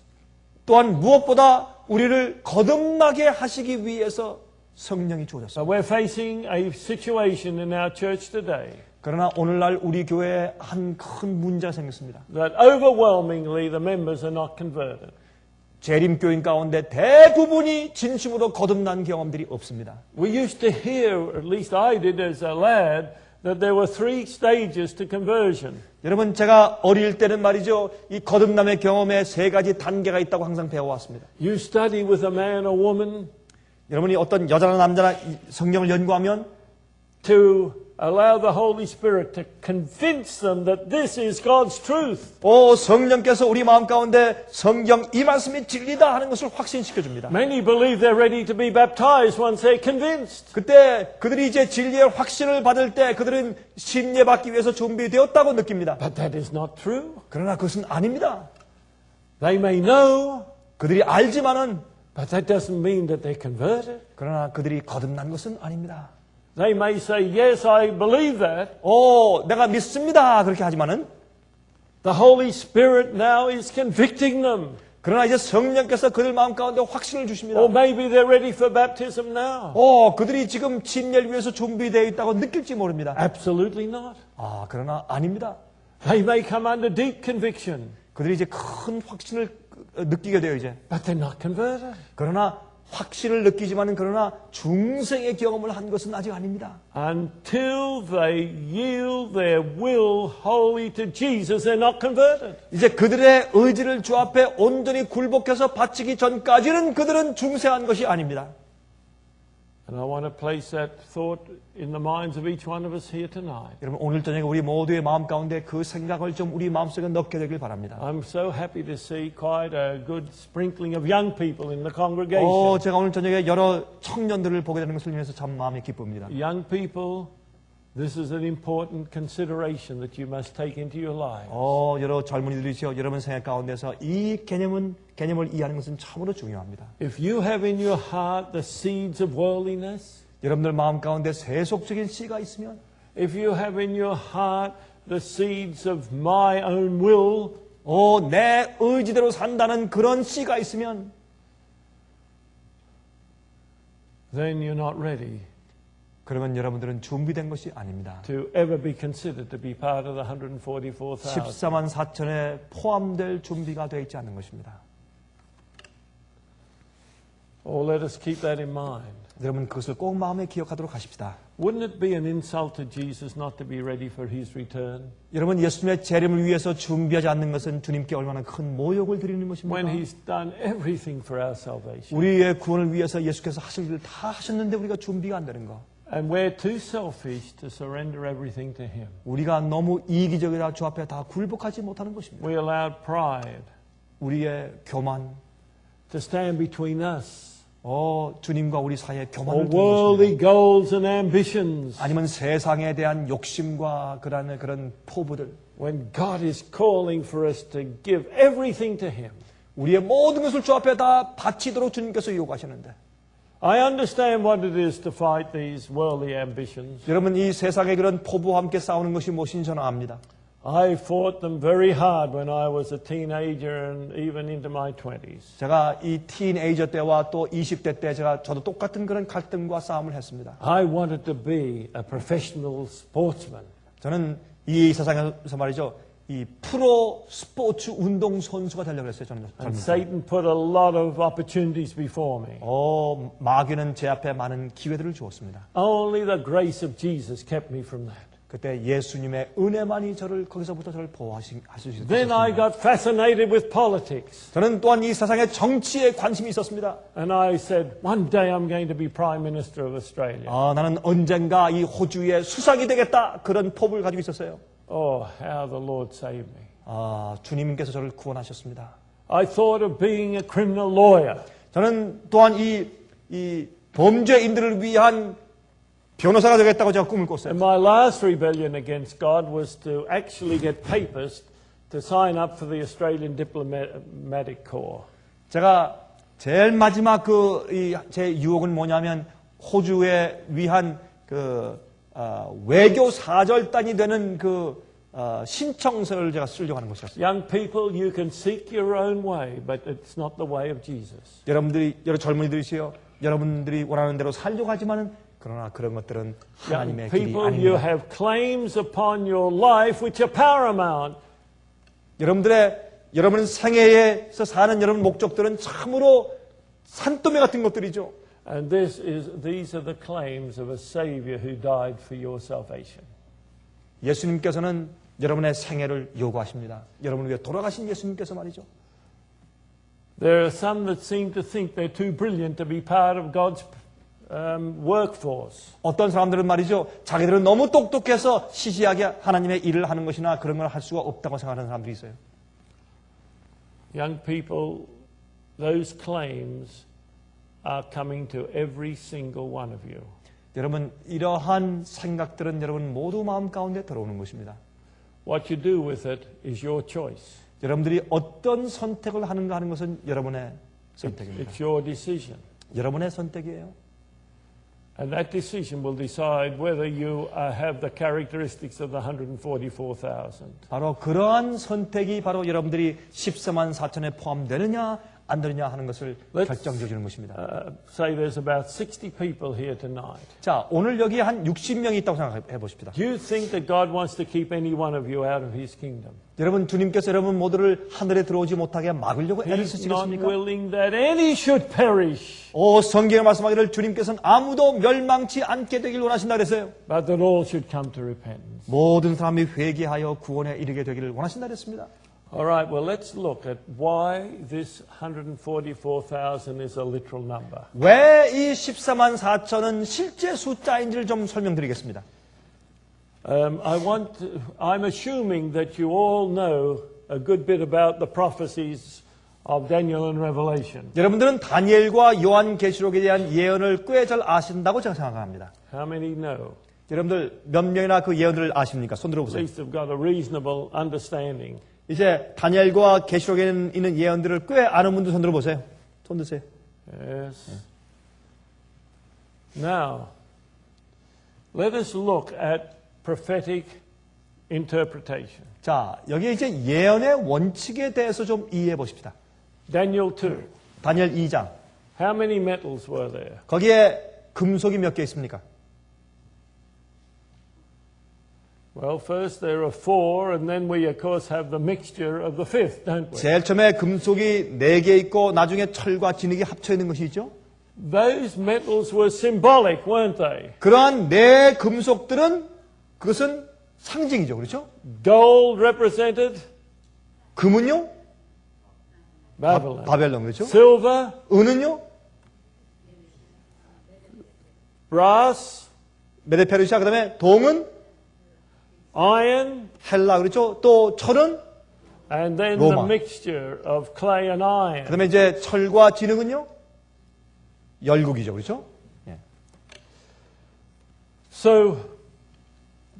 또한 무엇보다 우리를 거듭나게 하시기 위해서 성령이 주어졌습니다. So we're facing a situation in our church today 그러나 오늘날 우리 교회에 한 큰 문제가 생겼습니다. that overwhelmingly the members are not converted. 재림교인 가운데 대부분이 진심으로 거듭난 경험들이 없습니다. We used to hear, at least I did as a lad, that there were 3 stages to conversion. 여러분 제가 어릴 때는 말이죠. 이 거듭남의 경험에 3가지 단계가 있다고 항상 배워왔습니다. You study with a man or woman 여러분이 어떤 여자나 남자나 성경을 연구하면 to allow the Holy Spirit to convince them that this is God's truth. 성령께서 우리 마음 가운데 성경 이 말씀이 진리다 하는 것을 확신시켜 줍니다. Many believe they're ready to be baptized once they're convinced. 그때 그들이 이제 진리의 확신을 받을 때 그들은 침례받기 위해서 준비되었다고 느낍니다. But that is not true. 그러나 그것은 아닙니다. They may know, 그들이 알지만은 but that doesn't mean that they're converted. 그러나 그들이 거듭난 것은 아닙니다. They may say, yes, I believe that. 내가 믿습니다. 그렇게 하지만은 The Holy Spirit now is convicting them. 그러나 이제 성령께서 그들 마음 가운데 확신을 주십니다. Or maybe they're ready for baptism now. 그들이 지금 침례를 위해서 준비되어 있다고 느낄지 모릅니다. Absolutely not. 그러나 아닙니다. They may come under deep conviction, 그들이 이제 큰 확신을 느끼게 돼요, 이제. but they're not converted. 그러나 확신을 느끼지만은 그러나 중생의 경험을 한 것은 아직 아닙니다. Until they yield their will wholly to Jesus, they're not converted. 이제 그들의 의지를 주 앞에 온전히 굴복해서 바치기 전까지는 그들은 중생한 것이 아닙니다. And I want to place that thought in the minds of each one of us here tonight. 여러분 오늘 저녁에 우리 모두의 마음 가운데 그 생각을 좀 우리 마음속에 넣게 되길 바랍니다. I'm so happy to see quite a good sprinkling of young people in the congregation. 제가 오늘 저녁에 여러 청년들을 보게 되는 것을 위해서 참 마음이 기쁩니다. Young people, this is an important consideration that you must take into your life. 여러 젊은이들이시여 여러분 생각 가운데서 이 개념을 이해하는 것은 참으로 중요합니다. If you have in your heart the seeds of worldliness, 여러분들 마음 가운데 세속적인 씨가 있으면 if you have in your heart the seeds of my own will, 내 의지대로 산다는 그런 씨가 있으면 then you're not ready 그러면 여러분들은 준비된 것이 아닙니다. to ever be considered to be part of the 144,000. 14만 4천에 포함될 준비가 되어 있지 않는 것입니다. Oh, let us keep that in mind. 여러분 그것을 꼭 마음에 기억하도록 하십시다. Wouldn't it be an insult to Jesus not to be ready for his return? 여러분 예수님의 재림을 위해서 준비하지 않는 것은 주님께 얼마나 큰 모욕을 드리는 것입니까? When he's done everything for our salvation. 우리의 구원을 위해서 예수께서 하실 일을 다 하셨는데 우리가 준비가 안 되는 거. And we're too selfish to surrender everything to him. 우리가 너무 이기적이라 주 앞에 다 굴복하지 못하는 것입니다. We allowed pride 우리의 교만, to stand between us 주님과 우리 사이에 or 교만을 두는 worldly 것입니다. goals and ambitions. 아니면 세상에 대한 욕심과 그런 포부들. When God is calling for us to give everything to him. 우리의 모든 것을 주 앞에 다 바치도록 주님께서 요구하시는데. I understand what it is to fight these worldly ambitions. 여러분 이 세상의 그런 포부와 함께 싸우는 것이 무엇인지 저는 압니다. I fought them very hard when I was a teenager and even into my 20s. 제가 이 티네이저 때와 또 20대 때 저도 똑같은 그런 갈등과 싸움을 했습니다. I wanted to be a professional sportsman. 저는 이 세상에서 말이죠. 이 프로 스포츠 운동 선수가 되려고 했어요. 저는 And Satan put a lot of opportunities before me. 마귀는 제 앞에 많은 기회들을 주었습니다. Only the grace of Jesus kept me from that. 그때 예수님의 은혜만이 거기서부터 저를 보호하실 수 있었습니다. Then I got fascinated with politics. 저는 또한 이 세상의 정치에 관심이 있었습니다. And I said, one day I'm going to be Prime Minister of Australia. 나는 언젠가 이 호주의 수상이 되겠다 그런 포부를 가지고 있었어요. Oh, how the Lord saved me. 주님께서 저를 구원하셨습니다. I thought of being a criminal lawyer. 저는 또한 이 범죄인들을 위한 변호사가 되겠다고 제가 꿈을 꿨어요. And my last rebellion against God was to actually get papers to sign up for the Australian Diplomatic Corps. 제가 제일 마지막 제 유혹은 뭐냐면 호주에 위한 외교 사절단이 되는 신청서를 제가 쓰려고 하는 것이었어요. Young people, you can seek your own way, but it's not the way of Jesus. 여러 젊은이들이시요. 여러분들이 원하는 대로 살려고 하지만은 그러나 그런 것들은 하나님의 길이 People, you 아닙니다. have claims upon your life which are paramount. 여러분 생애에서 사는 여러분 목적들은 참으로 산더미 같은 것들이죠. And these are the claims of a Savior who died for your salvation. 예수님께서는 여러분의 생애를 요구하십니다. 여러분을 위해 돌아가신 예수님께서 말이죠. There are some that seem to think they're too brilliant to be part of God's workforce. 어떤 사람들은 말이죠. 자기들은 너무 똑똑해서 시시하게 하나님의 일을 하는 것이나 그런 걸 할 수가 없다고 생각하는 사람들이 있어요. Young people, those claims are coming to every single one of you. 여러분 이러한 생각들은 여러분 모두 마음 가운데 들어오는 것입니다. What you do with it is your choice. 여러분들이 어떤 선택을 하는가 하는 것은 여러분의 선택입니다. It's your decision. 여러분의 선택이에요. And that decision will decide whether you have the characteristics of the 144,000. 바로 그러한 선택이 바로 여러분들이 14만 4천에 포함되느냐 안 되느냐 하는 것을 결정지어주는 것입니다. Say there's about 60 people here tonight. 자, 오늘 여기 한 60명이 있다고 생각해 보십시다. Do you think that God wants to keep any one of you out of His kingdom? 여러분 주님께서 여러분 모두를 하늘에 들어오지 못하게 막으려고 애를 He's not 쓰시겠습니까? willing that any should perish, 성경에 말씀하기를 주님께서는 아무도 멸망치 않게 되길 원하신다 그랬어요. but that all should come to repentance. 모든 사람이 회개하여 구원에 이르게 되기를 원하신다 그랬습니다. All right, well, let's look at why this 144,000 is a literal number. 왜 이 14만 4천은 실제 숫자인지를 좀 설명드리겠습니다. I'm assuming that you all know a good bit about the prophecies of Daniel and Revelation. 여러분들은 다니엘과 요한계시록에 대한 예언을 꽤 잘 아신다고 제가 생각합니다. How many know? 여러분들 몇 명이나 그 예언들을 아십니까? 손 At 들어보세요. least have got a reasonable understanding. 이제 다니엘과 계시록에 있는 예언들을 꽤 아는 분들 손 들어보세요. 손 드세요. Yes. Now, let us look at prophetic interpretation. 자, 여기 이제 예언의 원칙에 대해서 좀 이해해 보십시다. Daniel 2. 다니엘 2장. How many metals were there? 거기에 금속이 몇 개 있습니까? Well, first there are 4, and then we, of course, have the mixture of the 5th, don't we? 제일 처음에 금속이 4개 있고 나중에 철과 진흙이 합쳐 있는 것이 있죠. Those metals were symbolic, weren't they? 그러한 네 금속들은 그것은 상징이죠. 그렇죠? Gold represented 금은요? Babylon. 바벨론 그렇죠? Silver, 은은요? brass, 메데페르시아 그다음에 동은 iron, 헬라 그렇죠? 또 철은 and then Roma. the mixture of clay and iron. 그다음에 이제 철과 진흙은요? 열국이죠. 그렇죠? So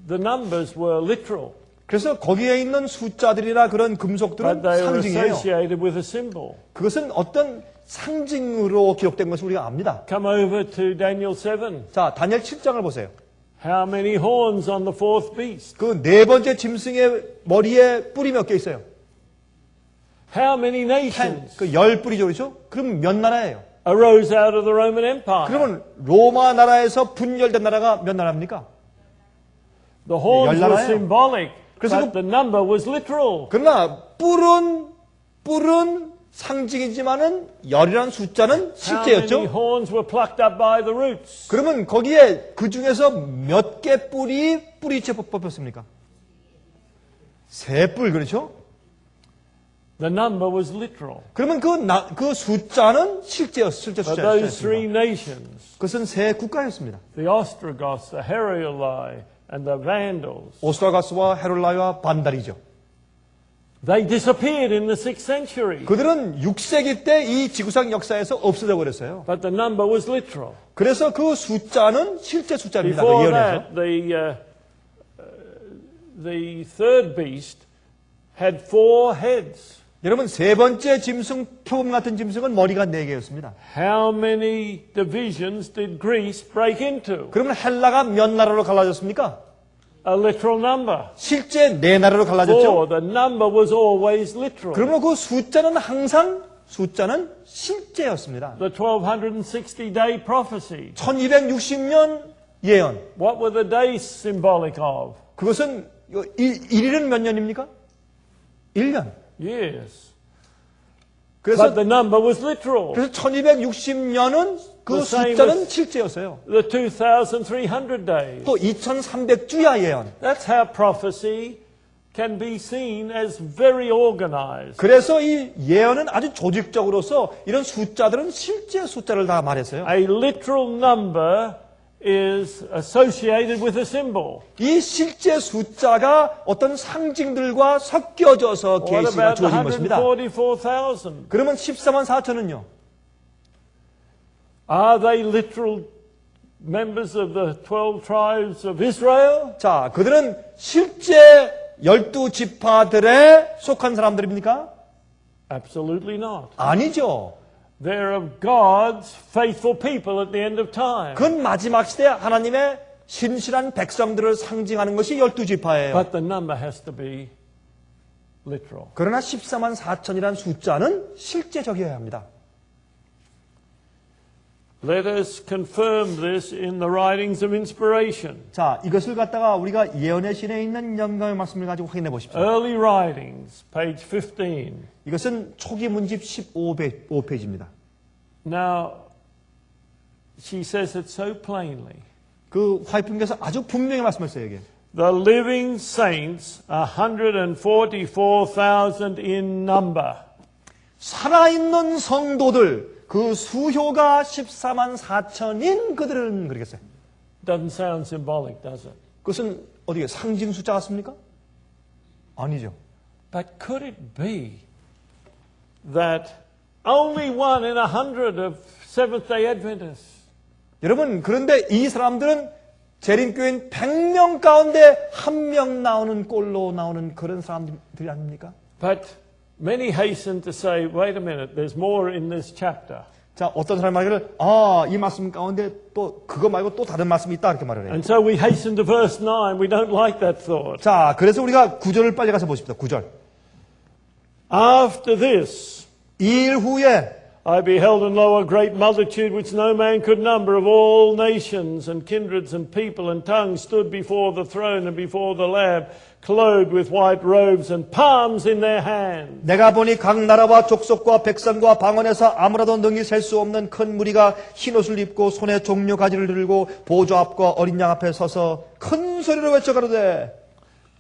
the numbers were literal, 그래서 거기에 있는 숫자들이나 그런 but 금속들은 they were 상징이에요. associated with a symbol. 그것은 어떤 상징으로 기록된 것을 우리가 압니다. Come over to Daniel 7. 자, 다니엘 7장을 보세요. How many horns on the fourth beast? 그 네 번째 짐승의 머리에 뿔이 몇 개 있어요? How many nations 그 10뿔이죠. 그렇죠? 그럼 몇 나라예요? arose out of the Roman Empire? 그러면 로마 나라에서 분열된 나라가 몇 나라입니까? The horns were 나라예요. symbolic, 그래서 but the number was literal. 그러나 뿔은 상징이지만은 열이라는 숫자는 How many 실제였죠. horns were plucked up by the roots? 그러면 거기에 그 중에서 몇 개 뿔이 뿌리채 뽑혔습니까? 세 뿔 그렇죠? The number was literal. 그러면 그 숫자는 실제 But those three 숫자였습니다. nations, 그것은 세 국가였습니다. the Ostrogoths, the Heruli, and the Vandals, 오스트라가스와 헤롤라이와 반달이죠. they disappeared in the 6th century. 그들은 6세기 때 이 지구상 역사에서 없어져 버렸어요. But the number was literal. 그래서 그 숫자는 실제 숫자입니다. 그 Before 예언에서. that, the third beast had 4 heads. 여러분 세 번째 짐승 표범 같은 짐승은 머리가 4개였습니다. How many divisions did Greece break into? 그러면 헬라가 몇 나라로 갈라졌습니까? A literal number. 실제 4나라로 4. 갈라졌죠. The number was always literal. 그러면 그 숫자는 항상 실제였습니다. The 1260-day prophecy. 1260년 예언. What were the days symbolic of? 그것은 1일은 몇 년입니까? 1년. Yes. 그래서 But the number was literal. 1260년은 그 The same 숫자는 as- 실제였어요. The 2300 days. 또 2300주야 예언. That's how prophecy can be seen as very organized. 그래서 이 예언은 아주 조직적으로서 이런 숫자들은 실제 숫자를 다 말했어요. A literal number is associated with a symbol. 이 실제 숫자가 어떤 상징들과 섞여져서 What 계시가 about the 주어진 것입니다. 144,000? 그러면 14만 4천은요? Are they literal members of the 12 tribes of Israel? 자, 그들은 실제 12지파들에 속한 사람들입니까? Absolutely not. 아니죠. They're of God's faithful people at the end of time. 그건 마지막 시대 하나님의 신실한 백성들을 상징하는 것이 12지파예요. But the number has to be literal. 그러나 14만 4천이라는 숫자는 실제적이어야 합니다. Let us confirm this in the writings of inspiration. 자, 이것을 갖다가 우리가 예언의 신에 있는 영감의 말씀을 가지고 확인해 보십시오. Early writings, page 15. 이것은 초기 문집 15페이지입니다. Now, she says it so plainly. 그 화이프님께서 아주 분명히 말씀하셨어요, 여기. The living saints, 144,000 in number. 살아있는 성도들, 그 수효가 14만 4천인 그들은 그러겠어요. Doesn't sound symbolic, does it? 그것은 어디에 상징 숫자 같습니까? 아니죠. But could it be that only 1 in 100 of Seventh-day Adventists 여러분, 그런데 이 사람들은 재림교인 100명 가운데 1명 나오는 꼴로 나오는 그런 사람들이 아닙니까? But many hasten to say, wait a minute, there's more in this chapter. 자, 어떤 사람이 말하기를, 이 말씀 가운데 또 그거 말고 또 다른 말씀이 있다 이렇게 말을 해요. And so we hasten to verse 9. We don't like that thought. 자, 그래서 우리가 9절을 빨리 가서 보십시다. 9절. After this, 이 일 후에 I beheld and lo, a great multitude which no man could number of all nations and kindreds and people and tongues stood before the throne and before the Lamb, clothed with white robes and palms in their hands. 내가 보니 각 나라와 족속과 백성과 방언에서 아무라도 능히 셀 수 없는 큰 무리가 흰옷을 입고 손에 종려 가지를 들고 보좌 앞과 어린 양 앞에 서서 큰 소리로 외쳐 가로되.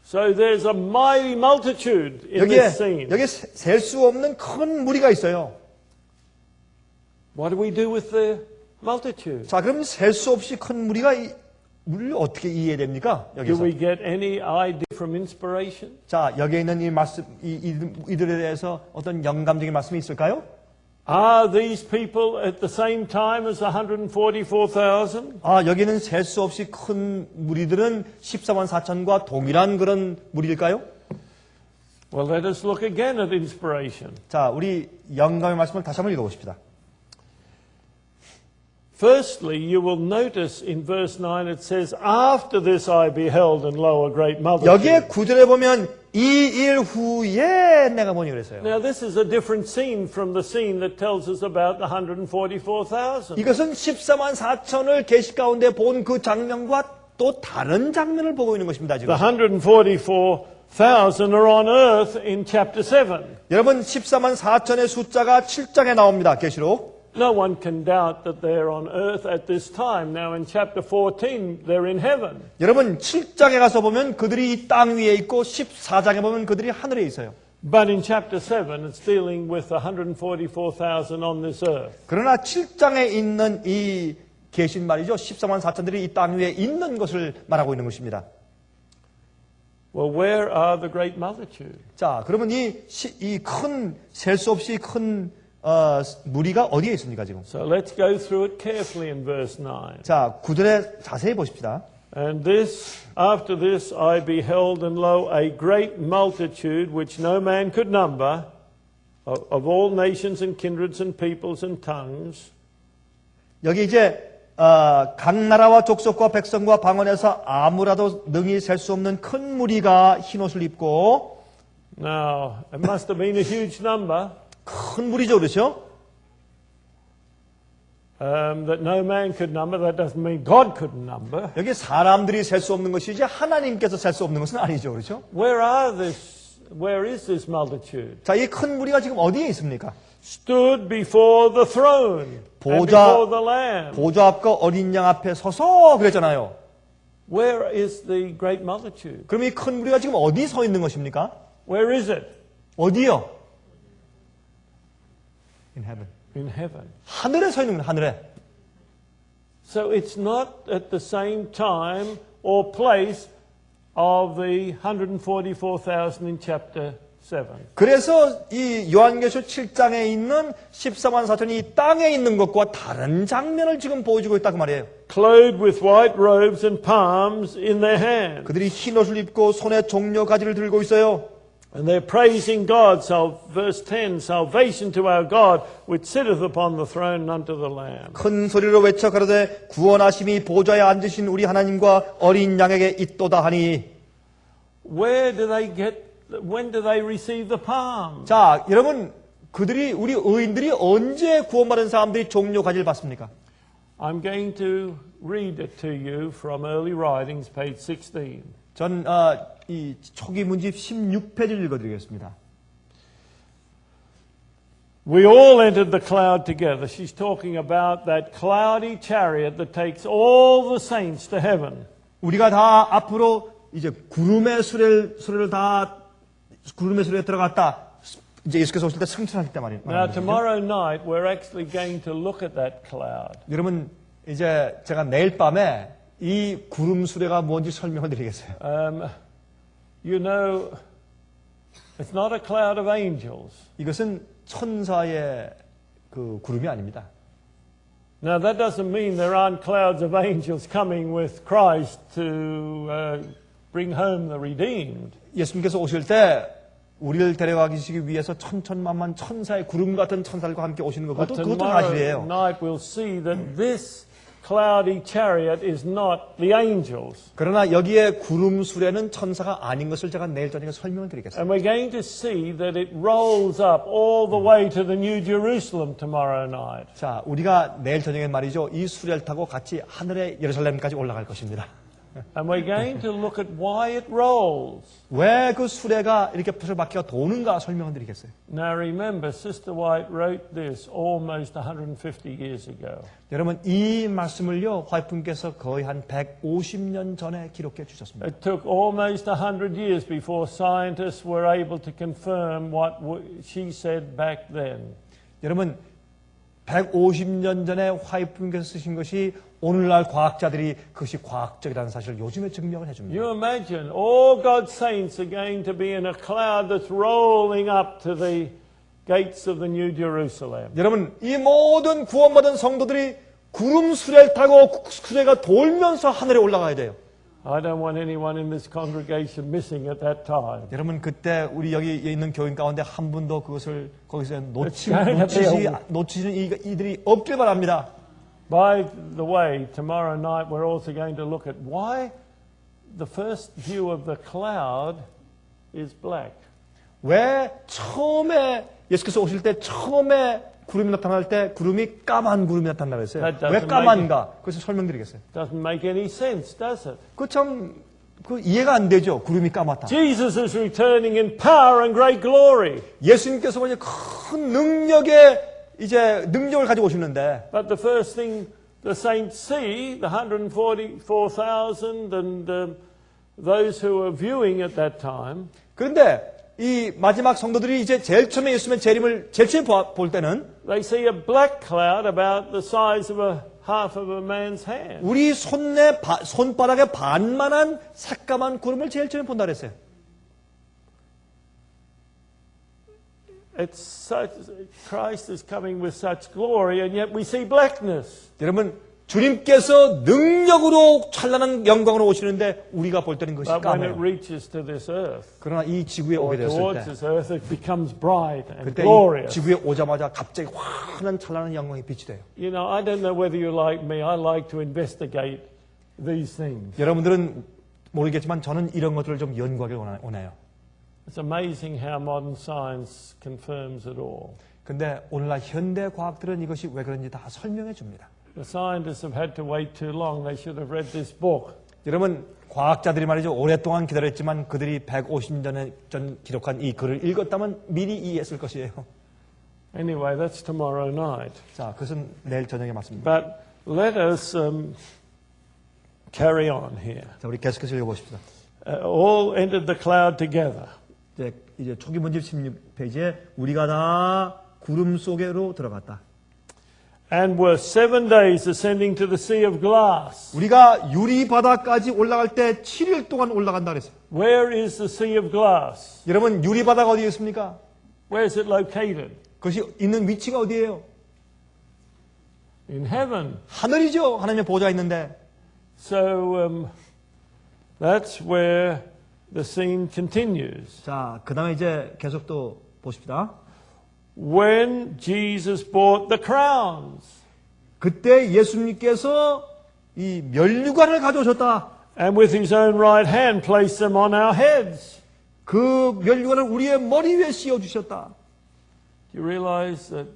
So there's a mighty multitude in 여기에 this scene. 셀 수 없는 큰 무리가 있어요. What do we do with the multitude? 자, 그럼 셀 수 없이 큰 무리가 우리를 어떻게 이해해야 됩니까? Do 여기서. we get any idea from inspiration? 자, 여기에 있는 이 말씀, 이들에 대해서 어떤 영감적인 말씀이 있을까요? Are these people at the same time as 144,000? 아, 여기는 셀 수 없이 큰 무리들은 14만 4천과 동일한 그런 무리일까요? Well, let us look again at inspiration. 자, 우리 영감의 말씀을 다시 한번 읽어보십시다. Firstly, you will notice in verse 9 it says, After this I beheld and lo, a great multitude. 여기에 9절에 보면 이 일 후에 내가 보니 그랬어요. Now, this is a different scene from the scene that tells us about the 144,000. 이것은 14만 4천을 계시 가운데 본 그 장면과 또 다른 장면을 보고 있는 것입니다. 지금. The 144,000 are on earth in chapter 7. 여러분 14만 4천의 숫자가 7장에 나옵니다. 계시록. No one can doubt that they're on earth at this time. Now in chapter 14, they're in heaven. 여러분 7장에 가서 보면 그들이 이 땅 위에 있고 14장에 보면 그들이 하늘에 있어요. But in chapter 7, it's dealing with 144,000 on this earth. 그러나 7장에 있는 이 계신 말이죠. 14만 4천들이 이 땅 위에 있는 것을 말하고 있는 것입니다. Well, where are the great multitude? 자, 그러면 이 큰 셀 수 없이 큰 무리가 어디에 있습니까 지금? So let's go through it carefully in verse 9. 자, 9절에 자세히 보십시다. And after this I beheld and lo, a great multitude which no man could number, of all nations and kindreds and peoples and tongues. 여기 이제 각 나라와 족속과 백성과 방언에서 아무라도 능히 셀 수 없는 큰 무리가 흰옷을 입고. Now, it must have been a huge number. 큰 무리죠, 그렇죠? That no man could number. That doesn't mean God couldn't number. 여기 사람들이 셀 수 없는 것이지 하나님께서 셀 수 없는 것은 아니죠, 그렇죠? Where is this multitude? 자, 이 큰 무리가 지금 어디에 있습니까? Stood before the throne and 보좌- before the Lamb. 보좌 앞과 어린 양 앞에 서서 그랬잖아요. Where is the great multitude? 그럼 이 큰 무리가 지금 어디 서 있는 것입니까? Where is it? 어디요? In heaven. In heaven. 하늘에 서 있는 거예요, 하늘에. So it's not at the same time or place of the 144,000 in chapter 7. 그래서 이 요한계시록 7장에 있는 14만 4천이 이 땅에 있는 것과 다른 장면을 지금 보여주고 있다고 말이에요. Clothed with white robes and palms in their hands. 그들이 흰 옷을 입고 손에 종려 가지를 들고 있어요. And they're praising God. So verse 10, salvation to our God, which sitteth upon the throne and unto the Lamb. 큰 소리로 외쳐 가로되 구원하심이 보좌에 앉으신 우리 하나님과 어린 양에게 있도다 하니. When do they receive the palm? 자, 여러분 우리 의인들이 언제 구원받은 사람들이 종려 가지를 받습니까? I'm going to read it to you from Early Writings, page 16. 전 이 초기 문집 16페이지를 읽어드리겠습니다. We all entered the cloud together. She's talking about that cloudy chariot that takes all the saints to heaven. 우리가 다 앞으로 이제 구름의 수레를 다 구름의 수레에 들어갔다. 이제 예수께서 오실 때 승천하실 때 말이에요. Now tomorrow night we're actually going to look at that cloud. 여러분 이제 제가 내일 밤에 이 구름 수레가 뭔지 설명을 드리겠어요. You know, it's not a cloud of angels. 이것은 천사의 그 구름이 아닙니다. Now that doesn't mean there aren't clouds of angels coming with Christ to bring home the redeemed. 예수님께서 오실 때 우리를 데려가시기 위해서 천천만만 천사의 구름 같은 천사들과 함께 오시는 But 것도 그것도 tomorrow 사실이에요. night we'll see that this cloudy chariot is not the angels. 그러나 여기에 구름 수레는 천사가 아닌 것을 제가 내일 저녁에 설명을 드리겠습니다. And we're going to see that it rolls up all the way to the New Jerusalem tomorrow night. 자, 우리가 내일 저녁에 말이죠. 이 수레를 타고 같이 하늘의 예루살렘까지 올라갈 것입니다. And we're going to look at why it rolls. 왜 그 수레가 이렇게 부슬바퀴가 도는가 설명을 드리겠어요. Now remember, Sister White wrote this almost 150 years ago. 여러분 이 말씀을요 화이트분께서 거의 한 150년 전에 기록해 주셨습니다. It took almost 100 years before scientists were able to confirm what she said back then. 여러분 150년 전에 화이트분께서 쓰신 것이 오늘날 과학자들이 그것이 과학적이라는 사실을 요즘에 증명을 해줍니다. You imagine all God's saints are going to be in a cloud that's rolling up to the gates of the New Jerusalem. 여러분 이 모든 구원받은 성도들이 구름 수레를 타고 수레가 돌면서 하늘에 올라가야 돼요. I don't want anyone in this congregation missing at that time. 여러분 그때 우리 여기 있는 교인 가운데 한 분도 그것을 거기서 가야 돼요. 놓치는 이들이 없길 바랍니다. By the way, tomorrow night we're also going to look at why the first view of the cloud is black. 왜 처음에 예수께서 오실 때 처음에 구름이 나타날 때 구름이 까만 구름이 나타난다고 했어요. 왜 까만가? 그래서 설명드리겠어요. Doesn't make any sense, does it? 그 참 이해가 안 되죠. 구름이 까맣다. Jesus is returning in power and great glory. 예수님께서 이제 큰 능력의 능력을 가지고 오시는데 But the first thing the saints see, the 144,000 and those who were viewing at that time, 그런데 이 마지막 성도들이 이제 제일 처음에 예수님의 재림을 제일 처음에 볼 때는 they see a black cloud about the size of half of a man's hand. 우리 손바닥의 반만한 새까만 구름을 제일 처음에 본다 그랬어요. It's such, Christ is coming with such glory, and yet we see blackness. 여러분 주님께서 능력으로 찬란한 영광으로 오시는데 우리가 볼 때는 그것이 But when it 까매요. reaches to this earth, 그러나 이 지구에 or 오게 됐을 towards 때 this earth, it becomes bright and 그때 이 glorious. 지구에 오자마자 갑자기 환한 찬란한 영광이 빛이 돼요. You know, I don't know whether you like me. I like to investigate these things. 여러분들은 모르겠지만 저는 이런 것들을 좀 연구하길 원해요. It's amazing how modern science confirms it all. 근데 오늘날 현대 과학들은 이것이 왜 그런지 다 설명해 줍니다. The scientists have had to wait too long. They should have read this book. 여러분 과학자들이 말이죠 오랫동안 기다렸지만 그들이 150년 전 기록한 이 글을 읽었다면 미리 이해했을 것이에요. Anyway, that's tomorrow night. 자, 그것은 내일 저녁에 맞습니다. But let us carry on here. 자, 우리 계속해서 읽어보십시다. All entered the cloud together. 이제 초기 문집 16페이지에 우리가 다 구름 속으로 들어갔다. And were 7 days ascending to the sea of glass. 우리가 유리 바다까지 올라갈 때 7일 동안 올라간다 그랬어요. Where is the sea of glass? 여러분 유리 바다가 어디에 있습니까? Where is it located? 그것이 있는 위치가 어디예요? In heaven. 하늘이죠. 하나님의 보좌가 있는데. So that's where the scene continues. 자, 그다음에 이제 계속 또 보십시다. When Jesus bought the crowns. 그때 예수님께서 이 면류관을 가져오셨다. And with his own right hand placed them on our heads. 그 면류관을 우리의 머리 위에 씌워 주셨다. Do you realize that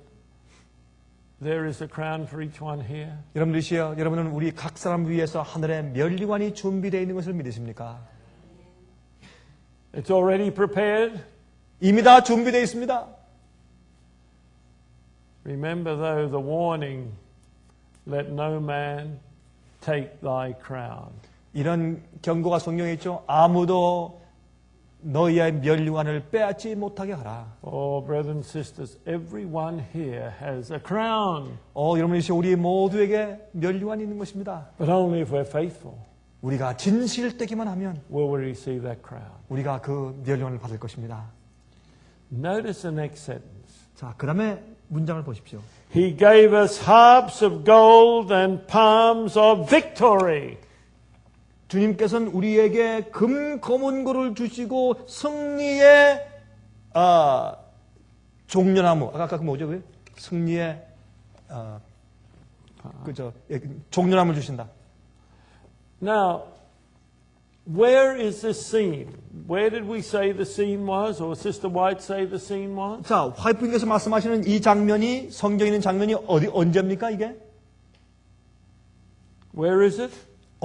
there is a crown for each one here? 여러분들이시여, 여러분은 우리 각 사람 위해서 하늘에 면류관이 준비되어 있는 것을 믿으십니까? It's already prepared. 이미 다 준비되어 있습니다. Remember though the warning, let no man take thy crown. 이런 경고가 성경에 있죠. 아무도 너희의 면류관을 빼앗지 못하게 하라. Oh, brothers and sisters, everyone here has a crown. 여러분이시여, 우리 모두에게 면류관이 있는 것입니다. But only if we're faithful 우리가 진실되기만 하면 will we receive that crown. 우리가 그 면류관을 받을 것입니다. Notice the next sentence. 자, 그 다음에 문장을 보십시오. He gave us harps of gold and palms of victory. 주님께서는 우리에게 금 검은고를 주시고 승리의 종려나무, 아까 그 뭐죠? 그 승리의 종려나무를 주신다. Now, where is this scene? Where did we say the scene was, or Sister White say the scene was? 자, 화이트님께서 말씀하시는 이 장면이 성경에 있는 장면이 언제입니까 이게? Where is it?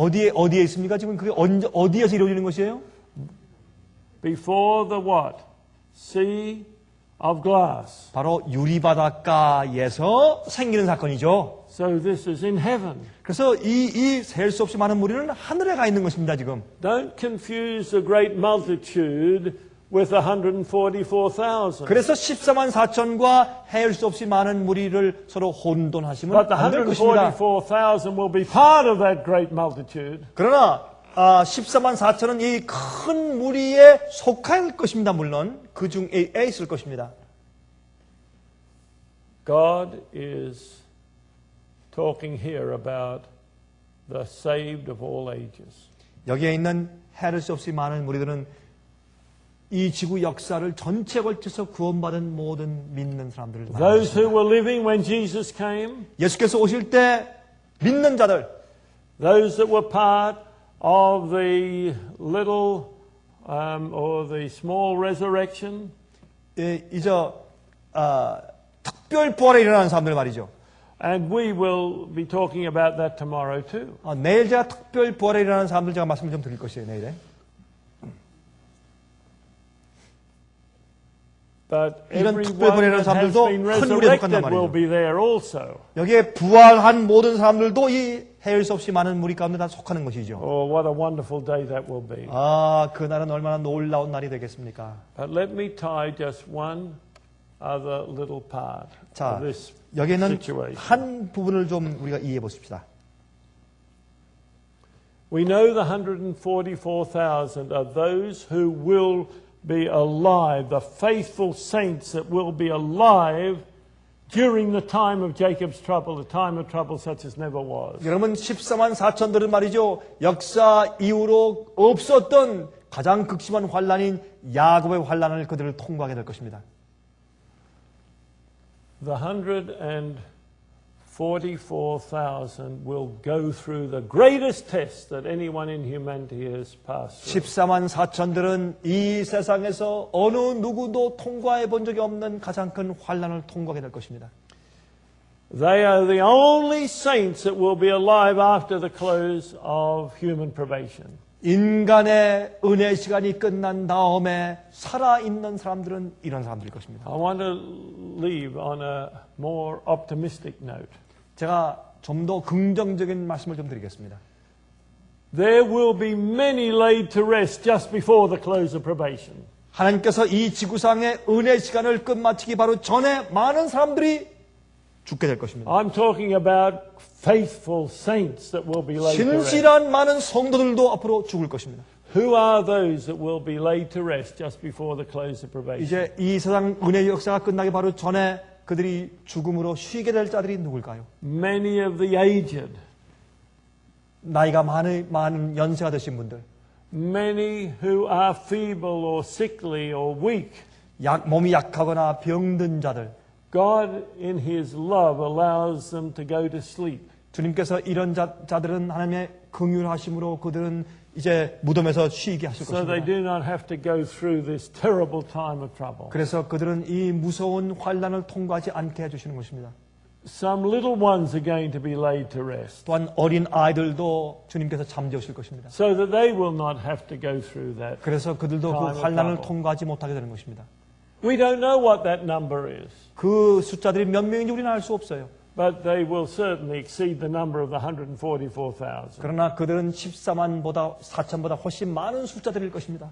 어디에 있습니까? 지금 그게 어디에서 이루어지는 것이에요? Before the what? Sea of glass. 바로 유리바닷가에서 생기는 사건이죠. So this is in heaven. 그래서 이 셀 수 없이 많은 무리는 하늘에 가 있는 것입니다, 지금. Don't confuse the great multitude with 144,000. 그래서 14만 4천과 헤일 수 없이 많은 무리를 서로 혼돈하시면 But the 안 될 것입니다. 144,000 will be part of that great multitude. 그러나 14만 4천은 이 큰 무리에 속할 것입니다. 물론 그 중에 있을 것입니다. God is talking here about the saved of all ages. 여기에 있는 헤일 수 없이 많은 무리들은 이 지구 역사를 전체에 걸쳐서 구원받은 모든 믿는 사람들을 말합니다. Those who were living when Jesus came, 예수께서 오실 때 믿는 자들, those that were part of the little or the small resurrection, 특별 부활에 일어나는 사람들 말이죠. and we will be talking about that tomorrow too. 내일 제가 특별 부활에 일어나는 사람들 제가 말씀을 좀 드릴 것이에요. 내일에. But 이런 everyone 특별부활에 일어나는 that has 사람들도 been 큰 무리에 속한단 resurrected will 말이죠. be there also. 여기에 부활한 모든 사람들도 이 헤일 수 없이 많은 무리 가운데 다 속하는 것이죠. Oh, what a wonderful day that will be. 그날은 얼마나 놀라운 날이 되겠습니까? But let me tie just one other little part 자, of this 여기에는 situation. 한 부분을 좀 우리가 이해해 보십시다. We know the 144,000 are those who will be alive, the faithful saints that will be alive during the time of Jacob's trouble, a time of trouble such as never was. 여러분 14만 4천들은 말이죠. 역사 이후로 없었던 가장 극심한 환란인 야곱의 환란을 그들을 통과하게 될 것입니다. The 144,000 will go through the greatest test that anyone in humanity has passed through. 14만 4천들은 이 세상에서 어느 누구도 통과해 본 적이 없는 가장 큰 환란을 통과하게 될 것입니다. They are the only saints that will be alive after the close of human probation. 인간의 은혜 시간이 끝난 다음에 살아있는 사람들은 이런 사람들일 것입니다. I want to leave on a more optimistic note. 제가 좀 더 긍정적인 말씀을 좀 드리겠습니다. There will be many laid to rest just before the close of probation. 하나님께서 이 지구상의 은혜 시간을 끝마치기 바로 전에 많은 사람들이 죽게 될 것입니다. I'm talking about faithful saints that will be laid to rest. 신실한 많은 성도들도 앞으로 죽을 것입니다. Who are those that will be laid to rest just before the close of probation? 이제 이 세상 은혜 역사가 끝나기 바로 전에 그들이 죽음으로 쉬게 될 자들이 누굴까요? Many of the aged, 나이가 많은 연세가 되신 분들, many who are feeble or sickly or weak. 몸이 약하거나 병든 자들, God in His love allows them to go to sleep. 주님께서 이런 자들은 하나님의 긍휼하심으로 그들은 이제 무덤에서 쉬게 하실 So they 것입니다. do not have to go through this terrible time of trouble. 그래서 그들은 이 무서운 환란을 통과하지 않게 해주시는 것입니다. Some little ones are going to be laid to rest 또한 어린 아이들도 주님께서 잠재우실 것입니다. so that they will not have to go through that. 그래서 그들도 그 환란을 통과하지 못하게 되는 것입니다. We don't know what that number is, 그 숫자들이 몇 명인지 우리는 알 수 없어요. but they will certainly exceed the number of the 144,000. 그러나 그들은 14만보다 4천보다 훨씬 많은 숫자들일 것입니다.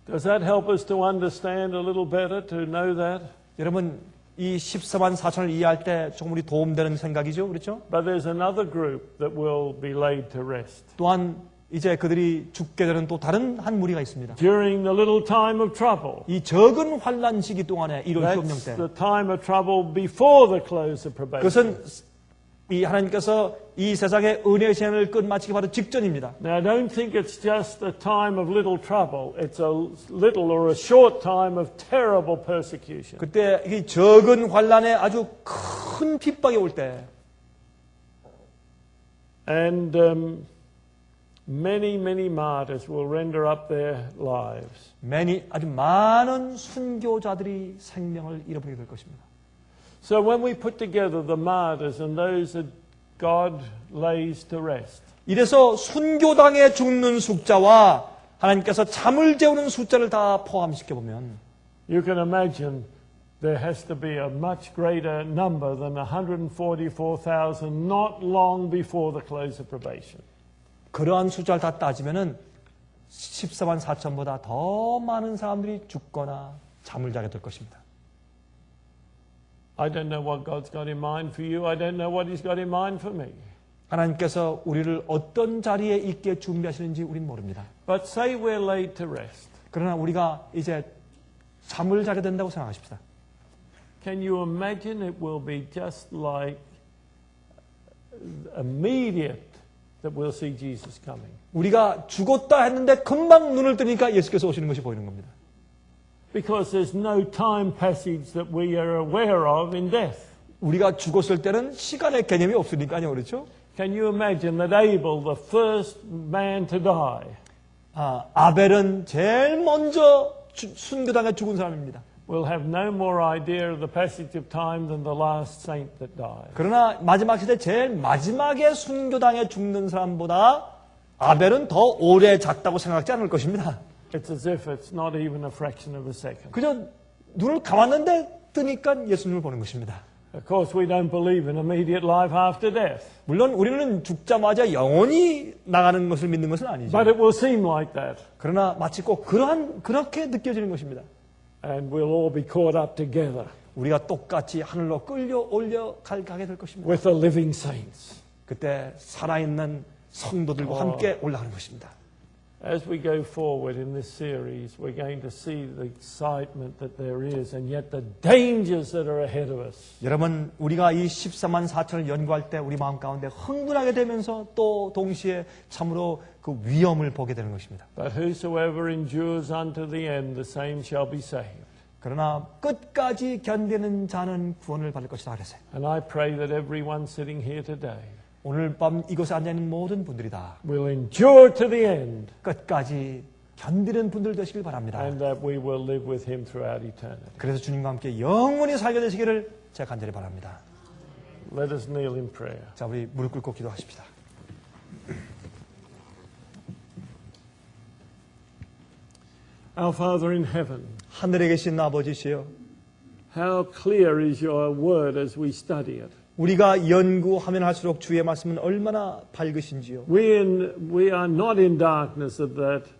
Does that help us to understand a little better, to know that? 여러분 이 14만 4천을 이해할 때 조금 우리 도움되는 생각이죠. 그렇죠? But there's another group that will be laid to rest. 또한 이제 그들이 죽게 되는 또 다른 한 무리가 있습니다. During the little time of trouble. 이 적은 환란 시기 동안에 1월 휴업령 That's 때 the time of trouble before the close of probation. 그것은 이 하나님께서 이 세상의 은혜의 시간을 끝마치기 바로 직전입니다. Now, don't think it's just a time of little trouble. It's a little or a short time of terrible persecution. 그때 이 적은 환란에 아주 큰 핍박이 올 때 And many martyrs will render up their lives. 아주 많은 순교자들이 생명을 잃어버리게 될 것입니다. So when we put together the martyrs and those that God lays to rest. 이래서 순교당해 죽는 숫자와 하나님께서 잠을 재우는 숫자를 다 포함시켜 보면 You can imagine there has to be a much greater number than 144,000 not long before the close of probation. 그러한 숫자를 다 따지면은 14만 4천보다 더 많은 사람들이 죽거나 잠을 자게 될 것입니다. I don't know what God's got in mind for you. I don't know what He's got in mind for me. 하나님께서 우리를 어떤 자리에 있게 준비하시는지 우린 모릅니다. But say we're laid to rest. 그러나 우리가 이제 잠을 자게 된다고 생각하십시다. Can you imagine it will be just like immediate that we'll see Jesus coming? 우리가 죽었다 했는데 금방 눈을 뜨니까 예수께서 오시는 것이 보이는 겁니다. Because there's no time passage that we are aware of in death. 우리가 죽었을 때는 시간의 개념이 없으니까요, 그렇죠? Can you imagine that Abel, the first man to die, 아벨은 제일 먼저 순교당해 죽은 사람입니다. will have no more idea of the passage of time than the last saint that died? 그러나 마지막 시대 제일 마지막에 순교당해 죽는 사람보다 아벨은 더 오래 잤다고 생각하지 않을 것입니다. It's as if it's not even a fraction of a second. 그저 눈을 감았는데 뜨니까 예수님을 보는 것입니다. Of course, we don't believe in immediate life after death, 물론 우리는 죽자마자 영원히 나가는 것을 믿는 것은 아니죠. but it will seem like that, 그러나 마치 꼭 그렇게 느껴지는 것입니다. and we'll all be caught up together 우리가 똑같이 하늘로 끌려 가게 될 것입니다. with the living saints. 그때 살아있는 성도들과 함께 올라가는 것입니다. As we go forward in this series, we're going to see the excitement that there is and yet the dangers that are ahead of us. 여러분, 우리가 이 14만 4천을 연구할 때 우리 마음 가운데 흥분하게 되면서 또 동시에 참으로 그 위험을 보게 되는 것입니다. But whosoever endures unto the end, the same shall be saved. 그러나 끝까지 견디는 자는 구원을 받을 것이다 그랬어요. And I pray that everyone sitting here today 오늘 밤 이곳에 앉아있는 모든 분들이 다 will endure to the end 끝까지 견디는 분들 되시길 바랍니다. and that we will live with Him throughout eternity. 그래서 주님과 함께 영원히 살게 되시기를 제가 간절히 바랍니다. Let us kneel in prayer. 자, 우리 무릎 꿇고 기도하십시다. Our Father in heaven, 하늘에 계신 아버지시여, how clear is your word as we study it. 우리가 연구하면 할수록 주의 말씀은 얼마나 밝으신지요. We are not in darkness of that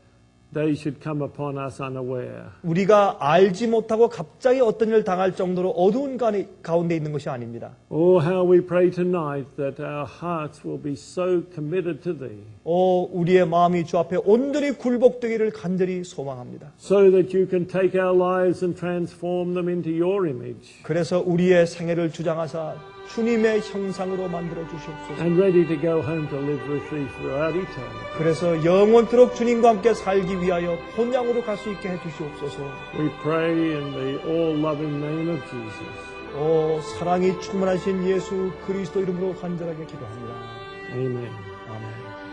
they should come upon us unaware. 우리가 알지 못하고 갑자기 어떤 일을 당할 정도로 어두운 가운데 있는 것이 아닙니다. Oh, how we pray tonight that our hearts will be so committed to Thee. 우리의 마음이 주 앞에 온전히 굴복되기를 간절히 소망합니다. So that you can take our lives and transform them into your image. 그래서 우리의 생애를 주장하사 주님의 형상으로 만들어 주시옵소서. And ready to go home to live with Thee throughout eternity. 그래서 영원토록 주님과 함께 살기 위하여 본향으로 갈 수 있게 해주시옵소서. We pray in the all-loving name of Jesus. 사랑이 충만하신 예수 그리스도 이름으로 간절하게 기도합니다. Amen. 아멘.